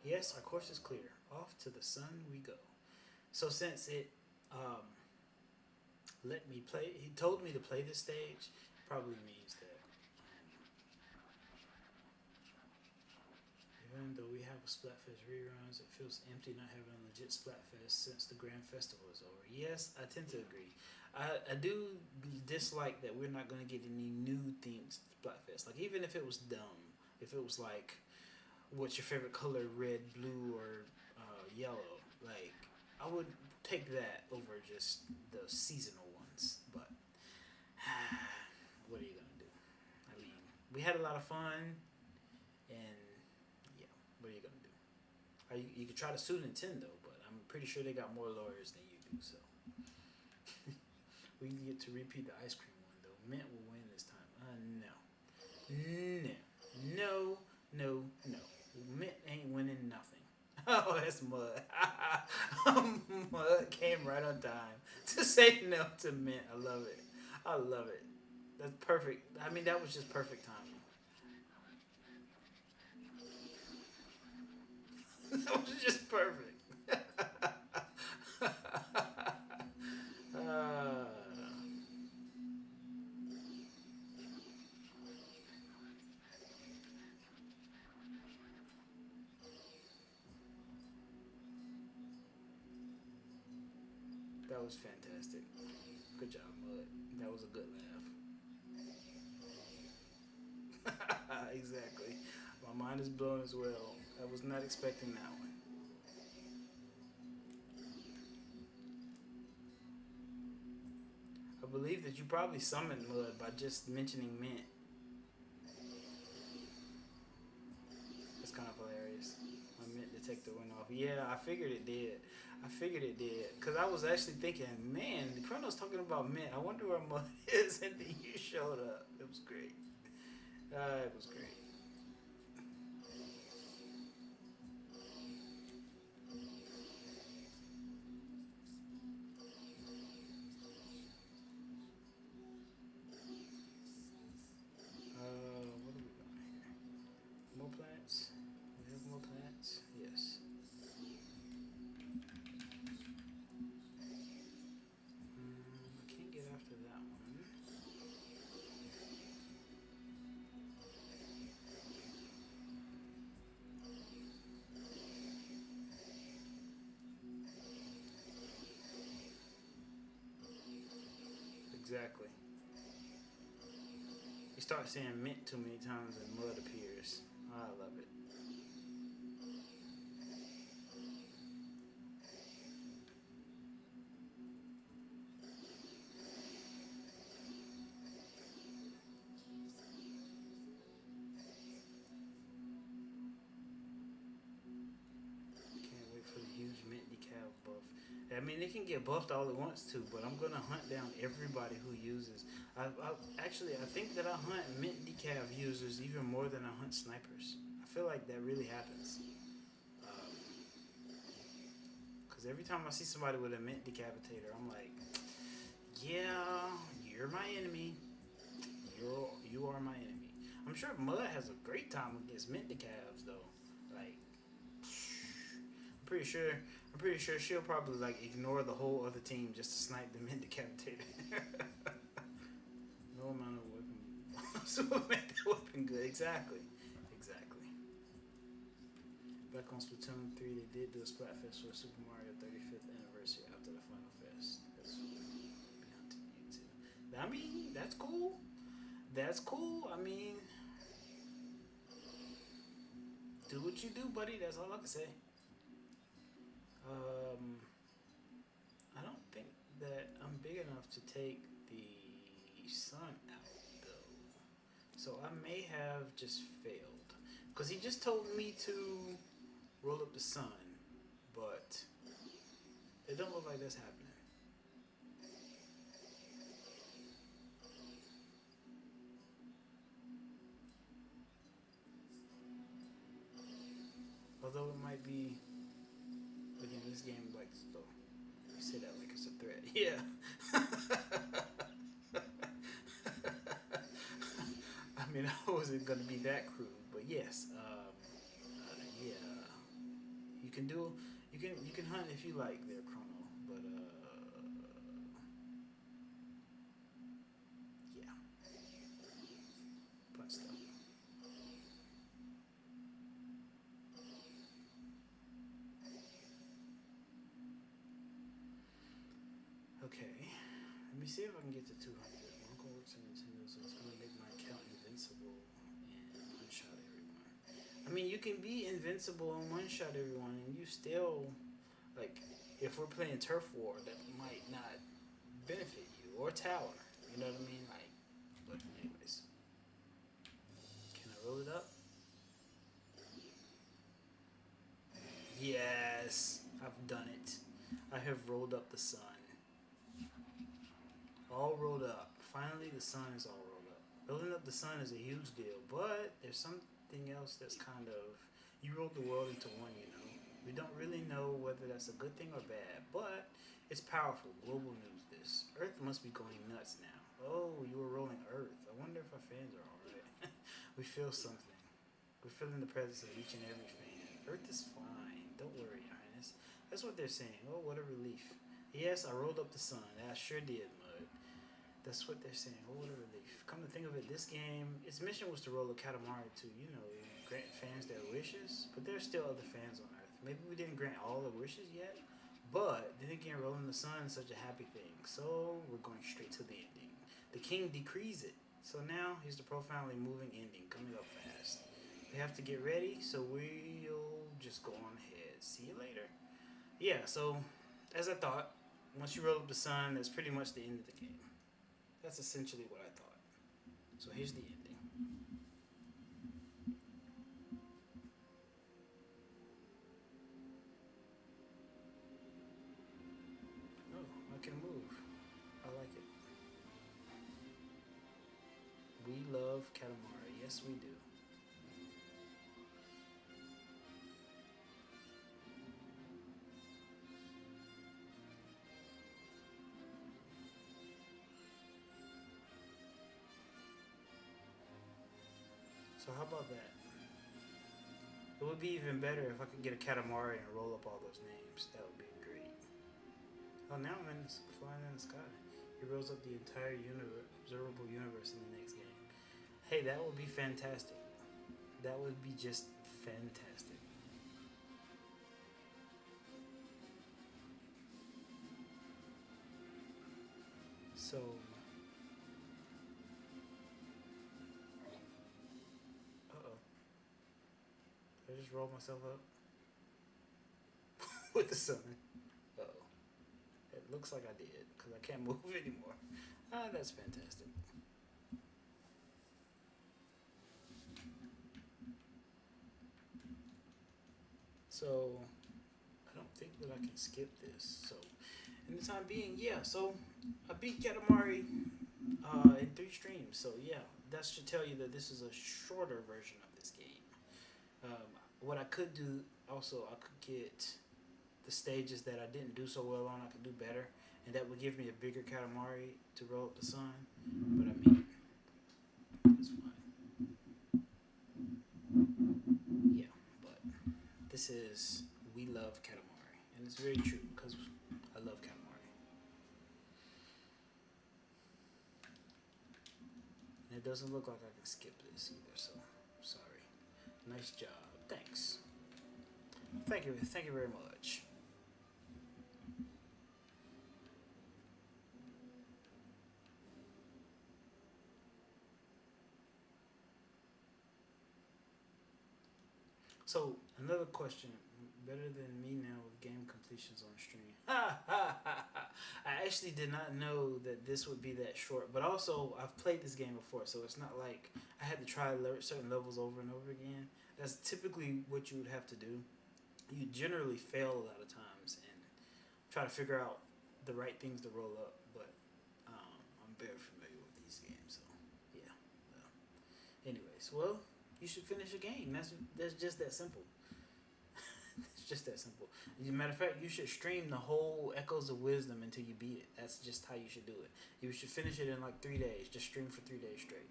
Yes, our course is clear. Off to the sun we go. So since it um, let me play, he told me to play this stage. Probably means that even though we have a Splatfest reruns, it feels empty not having a legit Splatfest since the Grand Festival is over. Yes, I tend to agree. I do dislike that we're not going to get any new themed Splatfest. Like, even if it was dumb, if it was like, what's your favorite color, red, blue, or yellow, like, I would take that over just the seasonal ones. But, what are you going to do? I mean, we had a lot of fun, and yeah, what are you gonna do? You could try to sue Nintendo, but I'm pretty sure they got more lawyers than you do. So we can get to repeat the ice cream one though. Mint will win this time. No, no, no. Mint ain't winning nothing. Oh, that's Mud. Mud came right on time to say no to Mint. I love it. I love it. That's perfect. I mean, that was just perfect timing. That was just perfect. uh, that was fantastic. Good job, Mud. That was a good laugh. Exactly. My mind is blown as well. I was not expecting that one. I believe that you probably summoned Mud by just mentioning Mint. That's kind of hilarious. I meant to take the win off. Yeah, I figured it did. I figured it did. Because I was actually thinking, man, Chrono's talking about Mint. I wonder where Mud is. And then you showed up. It was great. It was great. What are we doing here? More plants? We have more plants? Yes. I can't get after that one. Exactly. You start saying Mint too many times and Mud appears. I love it. Can't wait for the huge Mint decal buff. I mean, it can get buffed all it wants to, but I'm gonna hunt down everybody who uses. I think that I hunt Mint decal users even more than I hunt snipers. I feel like that really happens. Because every time I see somebody with a Mint decapitator, I'm like, yeah, you're my enemy. You are my enemy. I'm sure Mud has a great time against Mint decavs though. Like, I'm pretty sure. I'm pretty sure she'll probably like ignore the whole other team just to snipe them in decapitated. No amount of weapon. So make that weapon good. Exactly. Exactly. Back on Splatoon 3, they did do a Splatfest for Super Mario 35th anniversary after the Final Fest. That's beyond to YouTube. I mean, that's cool. That's cool. I mean, do what you do, buddy. That's all I can say. Um, I don't think that I'm big enough to take the sun out though. So I may have just failed. Because he just told me to roll up the sun. But it don't look like that's happening. Although it might be, again, this game likes to you say that like it's a threat. Yeah. I I mean, I wasn't gonna be that crude, but yes, yeah, you can do, you can hunt if you like there, Chrono, but yeah, fun stuff. Okay, let me see if I can get to 200. My uncle works in Nintendo, so it's gonna make my account invincible and one shot everyone. I mean, you can be invincible and one shot everyone, and you still like. If we're playing turf war, that might not benefit you or tower. You know what I mean? Like, but anyways, can I roll it up? Yes, I've done it. I have rolled up the sun. All rolled up. Finally, the sun is all rolled up. Rolling up the sun is a huge deal, but there's something else that's kind of. You rolled the world into one, you know. We don't really know whether that's a good thing or bad, but it's powerful. Global news this. Earth must be going nuts now. Oh, you were rolling Earth. I wonder if our fans are alright. We feel something. We're feeling the presence of each and every fan. Earth is fine. Don't worry, Your Highness. That's what they're saying. Oh, what a relief. Yes, I rolled up the sun. I sure did, Mud. That's what they're saying. Oh, what a relief. Come to think of it, this game, its mission was to roll a Katamari to, grant fans their wishes, but there's still other fans on Earth. Maybe we didn't grant all the wishes yet, but then again, rolling the sun is such a happy thing. So we're going straight to the ending. The king decrees it. So now here's the profoundly moving ending coming up fast. We have to get ready, so we'll just go on ahead. See you later. Yeah, so as I thought, once you roll up the sun, that's pretty much the end of the game. That's essentially what I thought. So here's the ending. Oh, I can move. I like it. We love Katamari. Yes, we do. So how about that? It would be even better if I could get a Katamari and roll up all those names. That would be great. Oh, now I'm flying in the sky. He rolls up the entire observable universe in the next game. Hey, that would be fantastic. That would be just fantastic. So, uh-oh. Did I just roll myself up with the sun? Uh-oh. It looks like I did, because I can't move anymore. Ah, that's fantastic. So, I don't think that I can skip this. So, in the time being, yeah. So, I beat Katamari in 3 streams. So, yeah, that should tell you that this is a shorter version of this game. What I could do also, I could get the stages that I didn't do so well on. I could do better, and that would give me a bigger Katamari to roll up the sun. But I mean, it's fine. Yeah, but this is we love Katamari, and it's very true because I love Katamari, and it doesn't look like I can skip this either. So sorry. Nice job. Thanks. Thank you. Thank you very much. So another question, better than me now with game completions on stream. I actually did not know that this would be that short, but also I've played this game before, so it's not like I had to try certain levels over and over again. That's typically what you would have to do. You generally fail a lot of times and try to figure out the right things to roll up, but I'm very familiar with these games, so yeah. Anyways, well, you should finish a game. That's just that simple. It's just that simple. As a matter of fact, you should stream the whole Echoes of Wisdom until you beat it. That's just how you should do it. You should finish it in like 3 days. Just stream for 3 days straight.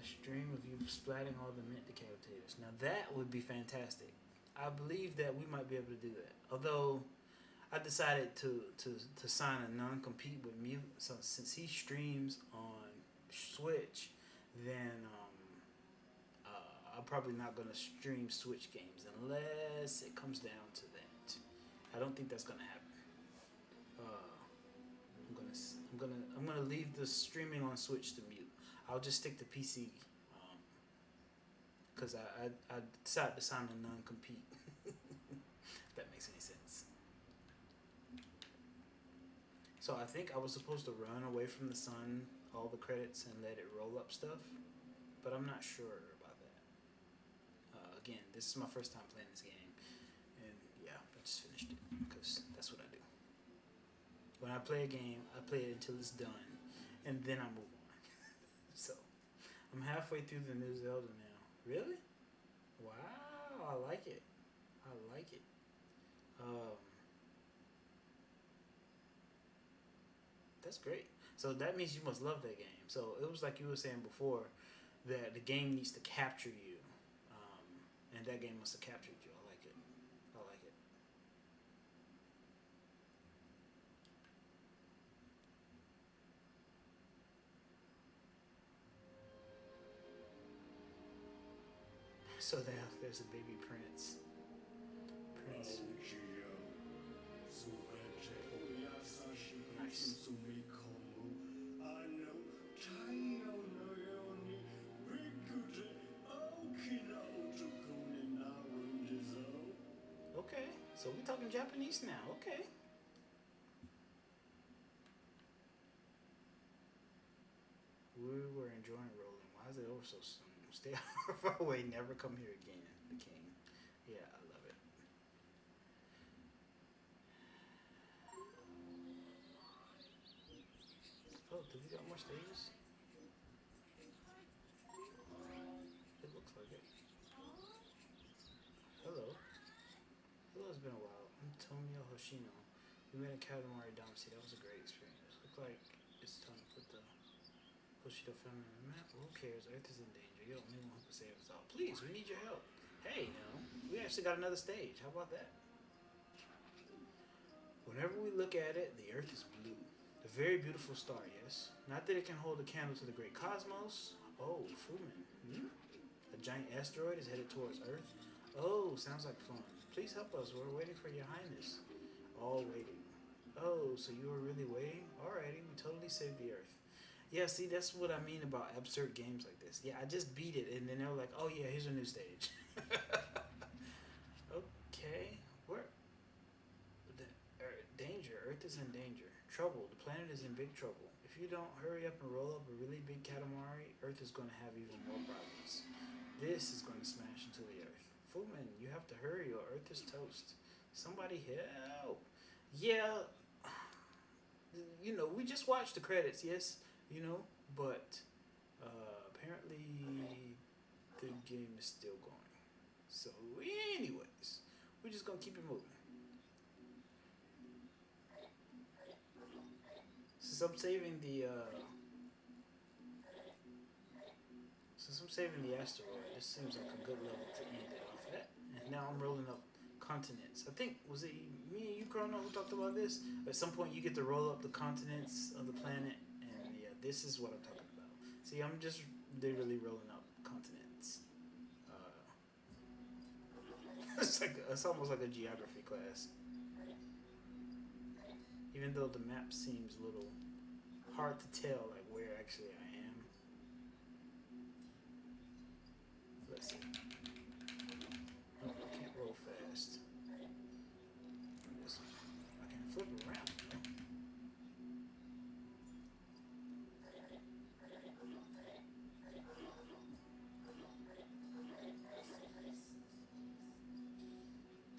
A stream of you splatting all the mint decapitators. Now that would be fantastic. I believe that we might be able to do that. Although I decided to sign a non-compete with Mute. So since he streams on Switch, then I'm probably not gonna stream Switch games unless it comes down to that. I don't think that's gonna happen. I'm gonna leave the streaming on Switch to Mute. I'll just stick to PC because I decided to sign a non-compete. If that makes any sense. So I think I was supposed to run away from the sun, all the credits, and let it roll up stuff, but I'm not sure about that. Again, this is my first time playing this game, and yeah, I just finished it because that's what I do. When I play a game, I play it until it's done, and then I move on. So I'm halfway through the new Zelda now. Really? Wow, I like it. I like it. Um, that's great. So that means you must love that game. So it was like you were saying before that the game needs to capture you, and that game must have captured you. I like it. I like it. So there's a baby prince. Prince. Nice. Okay, so we're talking Japanese now. Okay. We were enjoying rolling. Why is it over so soon? Stay far away. Never come here again. The king. Yeah, I love it. Oh, do we got more stages? It looks like it. Hello. Hello, it's been a while. I'm Tomio Hoshino. We made a Katamari Damacy. That was a great experience. Looks like it's time to put the Hoshino family on the map. Well, who cares? Earth is in danger. You're the only one who can save us all. Please, we need your help. Hey, we actually got another stage. How about that? Whenever we look at it, the Earth is blue. A very beautiful star, yes. Not that it can hold a candle to the great cosmos. Oh, Fumin. A giant asteroid is headed towards Earth. Oh, sounds like fun. Please help us. We're waiting for your highness. All waiting. Oh, so you were really waiting? Alrighty, we totally saved the Earth. Yeah, see, that's what I mean about absurd games like this. Yeah, I just beat it, and then they were like, oh yeah, here's a new stage. Okay, where? Danger. Earth is in danger. Trouble. The planet is in big trouble. If you don't hurry up and roll up a really big Katamari, Earth is going to have even more problems. This is going to smash into the Earth. Fullman, you have to hurry or Earth is toast. Somebody help. Yeah, we just watched the credits, yes, but apparently the game is still going. So, anyways, we're just going to keep it moving. Since I'm saving the asteroid, this seems like a good level to end it off at. And now I'm rolling up continents. I think was it me and you, Chrono, who talked about this? At some point, you get to roll up the continents of the planet, and yeah, this is what I'm talking about. See, I'm just literally rolling up continents. It's almost like a geography class. Even though the map seems a little hard to tell, like where actually I am. Let's see. Oh, I can't roll fast. I can flip around.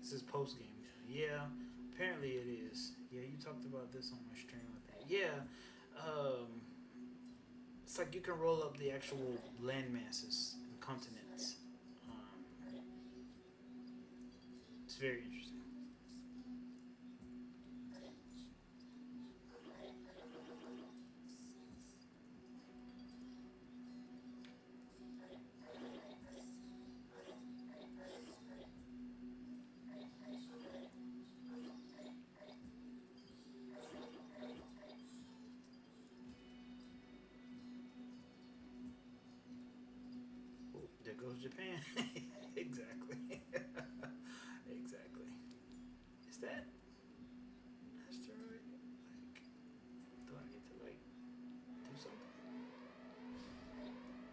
This is post game now. Yeah, apparently it is. Yeah, you talked about this on my stream, I think. Yeah, it's like you can roll up the actual land masses and continents. It's very interesting. goes Japan. Exactly. Exactly. Is that asteroid? Like, do I need to like do something?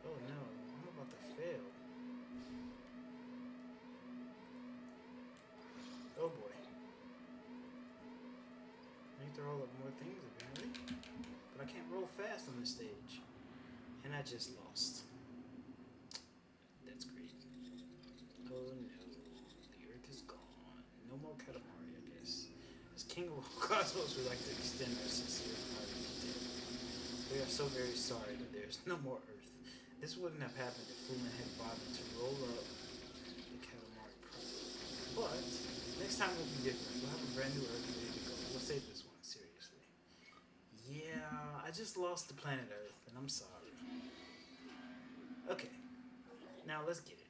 Oh no, I'm about to fail. Oh boy. I need to roll up more things apparently. But I can't roll fast on this stage. And I just lost. That's great. Oh no. The Earth is gone. No more Katamari, I guess. As King of Cosmos, we like to extend our sincere apologies. We are so very sorry that there is no more Earth. This wouldn't have happened if Flumen had bothered to roll up the Katamari properly. But next time will be different. We'll have a brand new Earth ready to go. We'll save this one, seriously. Yeah, I just lost the planet Earth, and I'm sorry. Okay, now let's get it.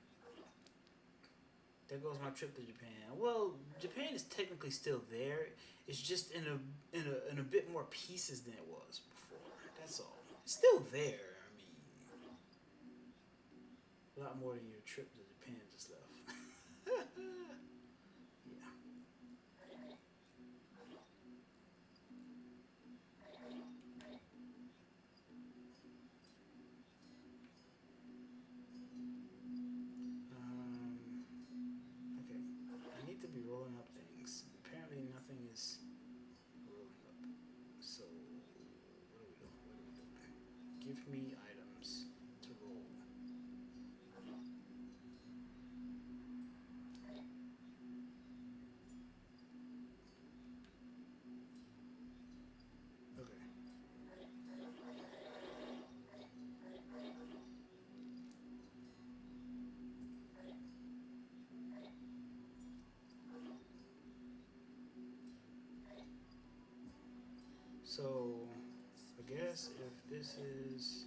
There goes my trip to Japan. Well, Japan is technically still there. It's just in a bit more pieces than it was before. That's all. It's still there. I mean, a lot more than your trip to Japan just left. Yeah. Okay. I need to be rolling up things. Apparently, nothing is rolling up. So, what are we doing? What are we doing? Give me items to roll. Okay. So, I guess if this is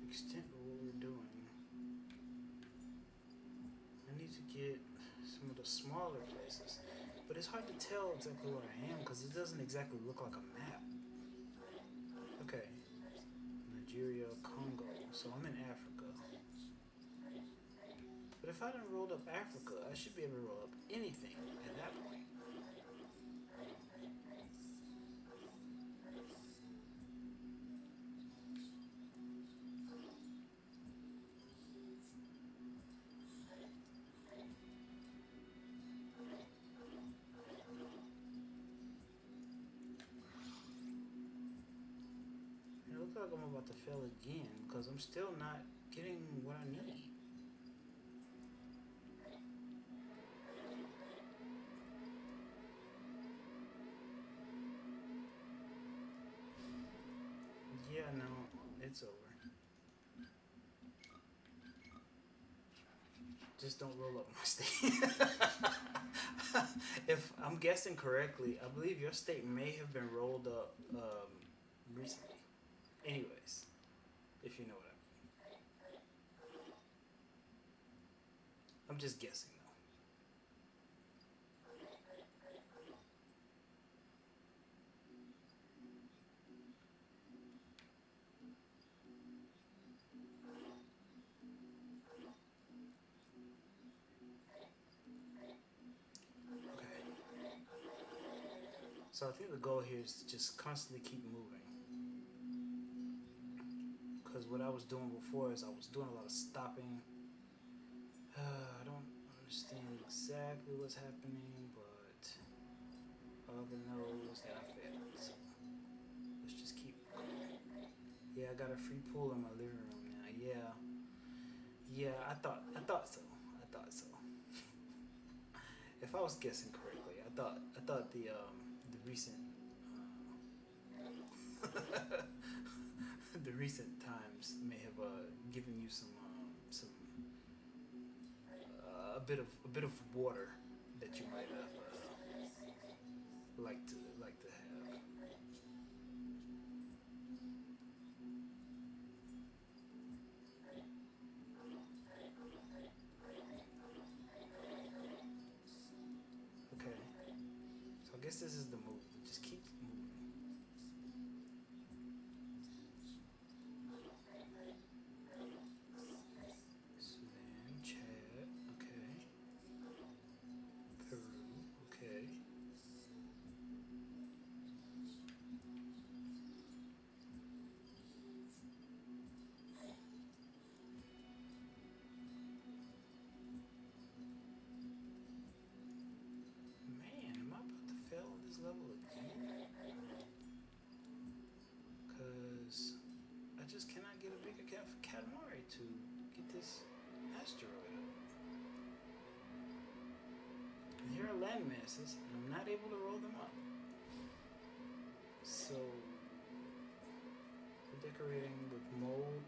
extent of what we're doing, I need to get some of the smaller places. But it's hard to tell exactly where I am because it doesn't exactly look like a map. Okay, Nigeria, Congo. So I'm in Africa. But if I didn't roll up Africa, I should be able to roll up anything at that point. And it looks like I'm about to fail again because I'm still not getting what I need. Yeah, no, it's over. Just don't roll up my state. If I'm guessing correctly, I believe your state may have been rolled up recently. Anyways, if you know what I mean. I'm just guessing though. Okay. So I think the goal here is to just constantly keep moving. Because what I was doing before is I was doing a lot of stopping. I don't understand exactly what's happening, but all I know is that I failed. So let's just keep going. Yeah, I got a free pool in my living room now. Yeah, yeah. I thought so. I thought so. If I was guessing correctly, I thought the recent the recent times may have given you some a bit of water that you might have like to have. Okay, so I guess this is the move. Just keep moving. land masses, and I'm not able to roll them up. So, decorating with mold,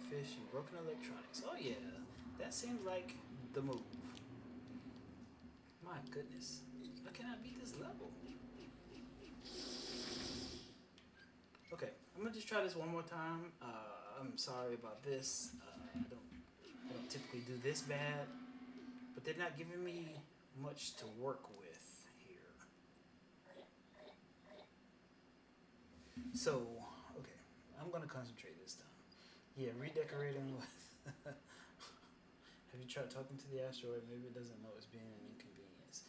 fish, and broken electronics. Oh yeah, that seems like the move. My goodness, I cannot beat this level. Okay, I'm gonna just try this one more time. I'm sorry about this. I don't typically do this bad, but they're not giving me much to work with here. So, okay, I'm gonna concentrate this time. Yeah, redecorating with. Have you tried talking to the asteroid? Maybe it doesn't know it's being an inconvenience.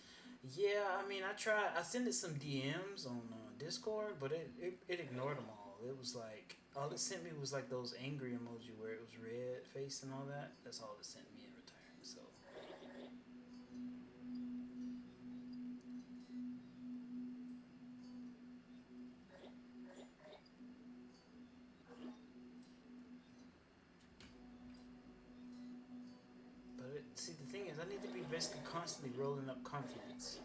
Yeah, I mean, I tried. I sent it some DMs on Discord, but it ignored them all. It was like all it sent me was like those angry emoji where it was red face and all that. That's all it sent me in return. So but see, the thing is, I need to be basically constantly rolling up confidence,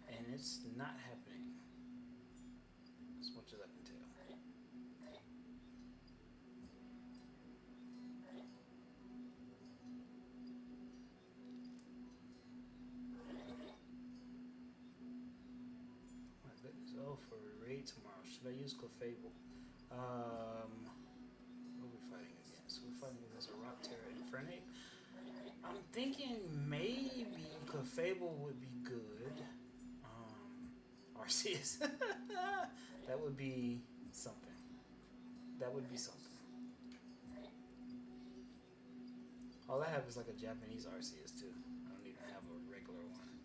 and it's not happening as much as I can tell. My goodness. Oh, for a raid tomorrow, should I use Clefable? What are we fighting against? We're fighting against a Rock Terror Infernape. I'm thinking maybe Clefable would be good. Arceus. That would be something. That would be something. All I have is like a Japanese Arceus too. I don't even have a regular one.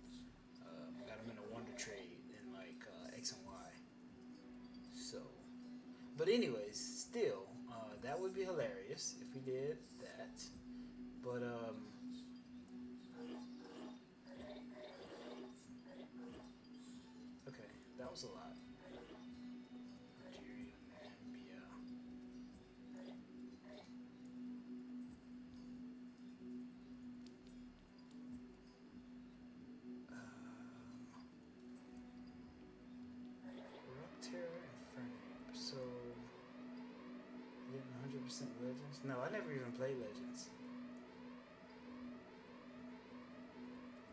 Got them in a Wonder Trade in like X and Y. So, but anyways, still, that would be hilarious if we did that. But okay, that was a lot. Yeah. Rock Terror Infernape. So, getting 100% Legends? No, I never even played Legends.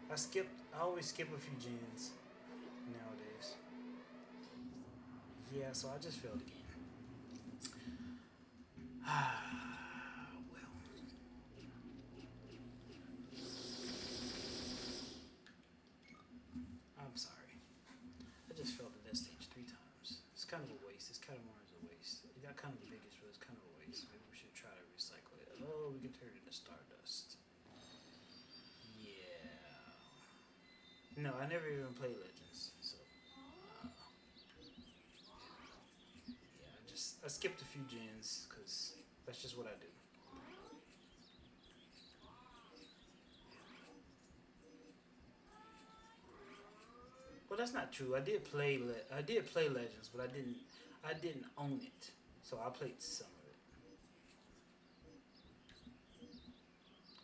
I always skip a few gens nowadays. Yeah, so I just failed again. Well, I'm sorry. I just failed at that stage 3 times. It's kind of a waste. This Katamari is a waste. It got kind of the biggest, but it's kind of a waste. Maybe we should try to recycle it. Oh, we can turn it into Stardust. Yeah. No, I never even played Legends, so yeah, I skipped a few gens because that's just what I do. Well, that's not true. I did play Legends, but I didn't own it. So I played some of it.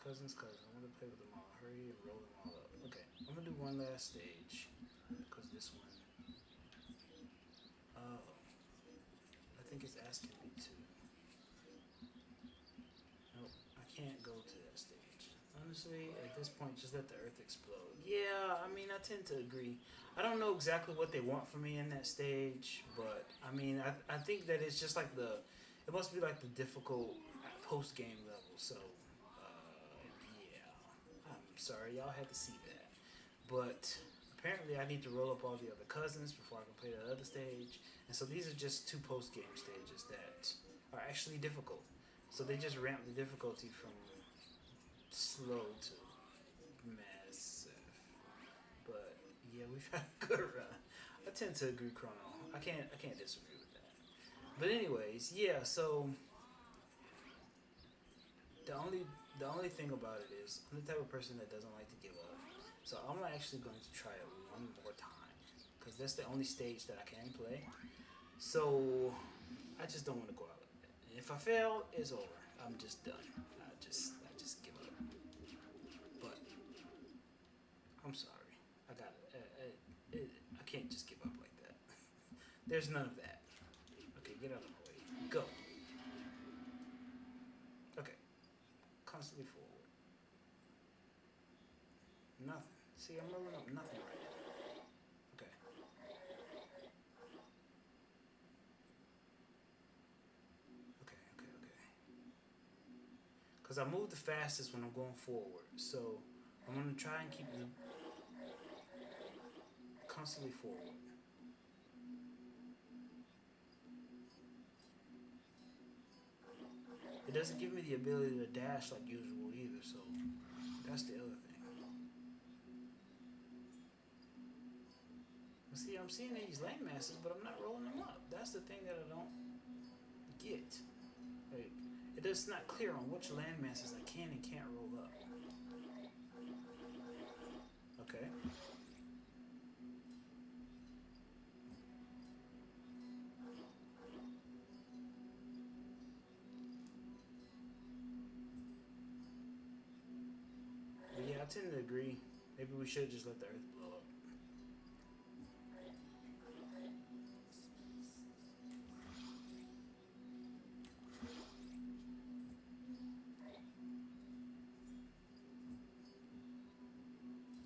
Cousins. I want to play with them all. Hurry and roll them all up. Okay, I'm gonna do one last stage because this one. Oh, I think it's asking me to. Nope, I can't go to that stage. Honestly, at this point, just let the Earth explode. Yeah, I mean, I tend to agree. I don't know exactly what they want from me in that stage, but I mean, I think that it's just like it must be like the difficult post game level. So, yeah, I'm sorry, y'all had to see that. But apparently, I need to roll up all the other cousins before I can play the other stage. And so these are just 2 post game stages that are actually difficult. So they just ramp the difficulty from slow to massive. But yeah, we've had a good run. I tend to agree, Chrono. I can't disagree with that. But anyways, yeah. So the only the only thing about it is I'm the type of person that doesn't like to give up. So I'm actually going to try it one more time because that's the only stage that I can play. So I just don't want to go out like that. And if I fail, it's over. I'm just done. I just give up. But I'm sorry. I got it. can't just give up like that. There's none of that. Okay, get out of the way. Go. Okay. Constantly forward. Nothing. See, I'm rolling up nothing right now. Okay. Okay. Because I move the fastest when I'm going forward. So I'm going to try and keep the constantly forward. It doesn't give me the ability to dash like usual either, so that's the other thing. See, I'm seeing these land masses, but I'm not rolling them up. That's the thing that I don't get. Like, it's not clear on which land masses I can and can't roll up. Okay. But yeah, I tend to agree. Maybe we should just let the earth blow up.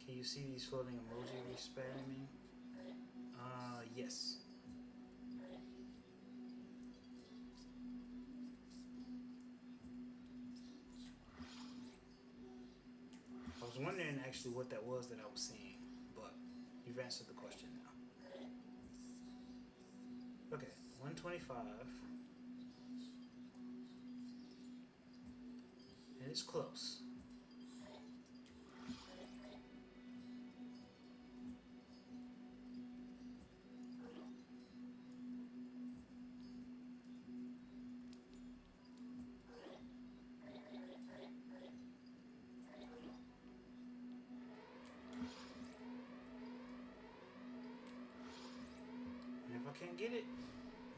Can you see these floating emoji we're spamming? Yes. I was wondering actually what that was that I was seeing, but you've answered the question now. Okay, 125. And it's close. And if I can't get it,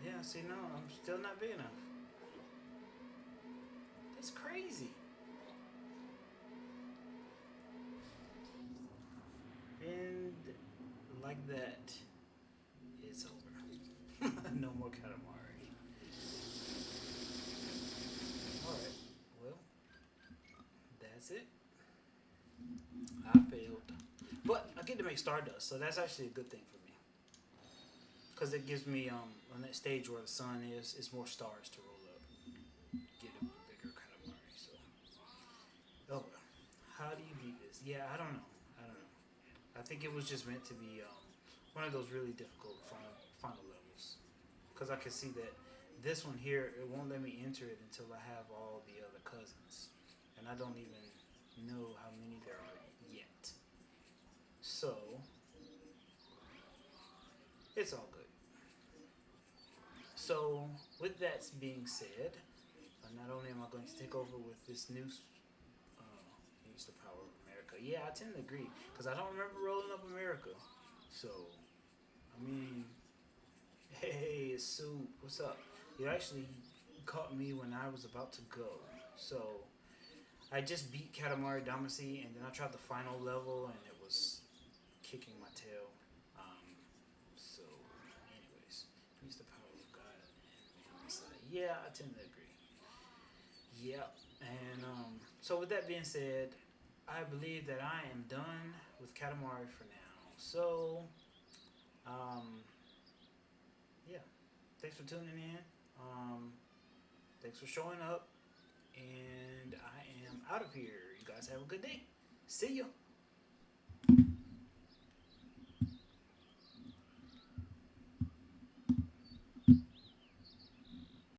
yeah, see, no, I'm still not big enough. That's crazy. And like that, it's over. No more Katamari. Alright, well, that's it. I failed. But I get to make Stardust, so that's actually a good thing for me. Because it gives me, on that stage where the sun is, it's more stars to roll up. Get a bigger Katamari, so. Oh well. How do you beat this? Yeah, I don't know. I think it was just meant to be one of those really difficult final levels. Because I can see that this one here, it won't let me enter it until I have all the other cousins. And I don't even know how many there are yet. So, it's all good. So, with that being said, not only am I going to take over with this new use the power of America. Yeah, I tend to agree because I don't remember rolling up America. So, I mean, hey, it's Soup. What's up? You actually caught me when I was about to go. So, I just beat Katamari Damacy, and then I tried the final level, and it was kicking my tail. So, anyways, use the power of God. And yeah, I tend to agree. Yep. And so with that being said, I believe that I am done with Katamari for now. So, um, yeah. Thanks for tuning in. Thanks for showing up. And I am out of here. You guys have a good day. See ya.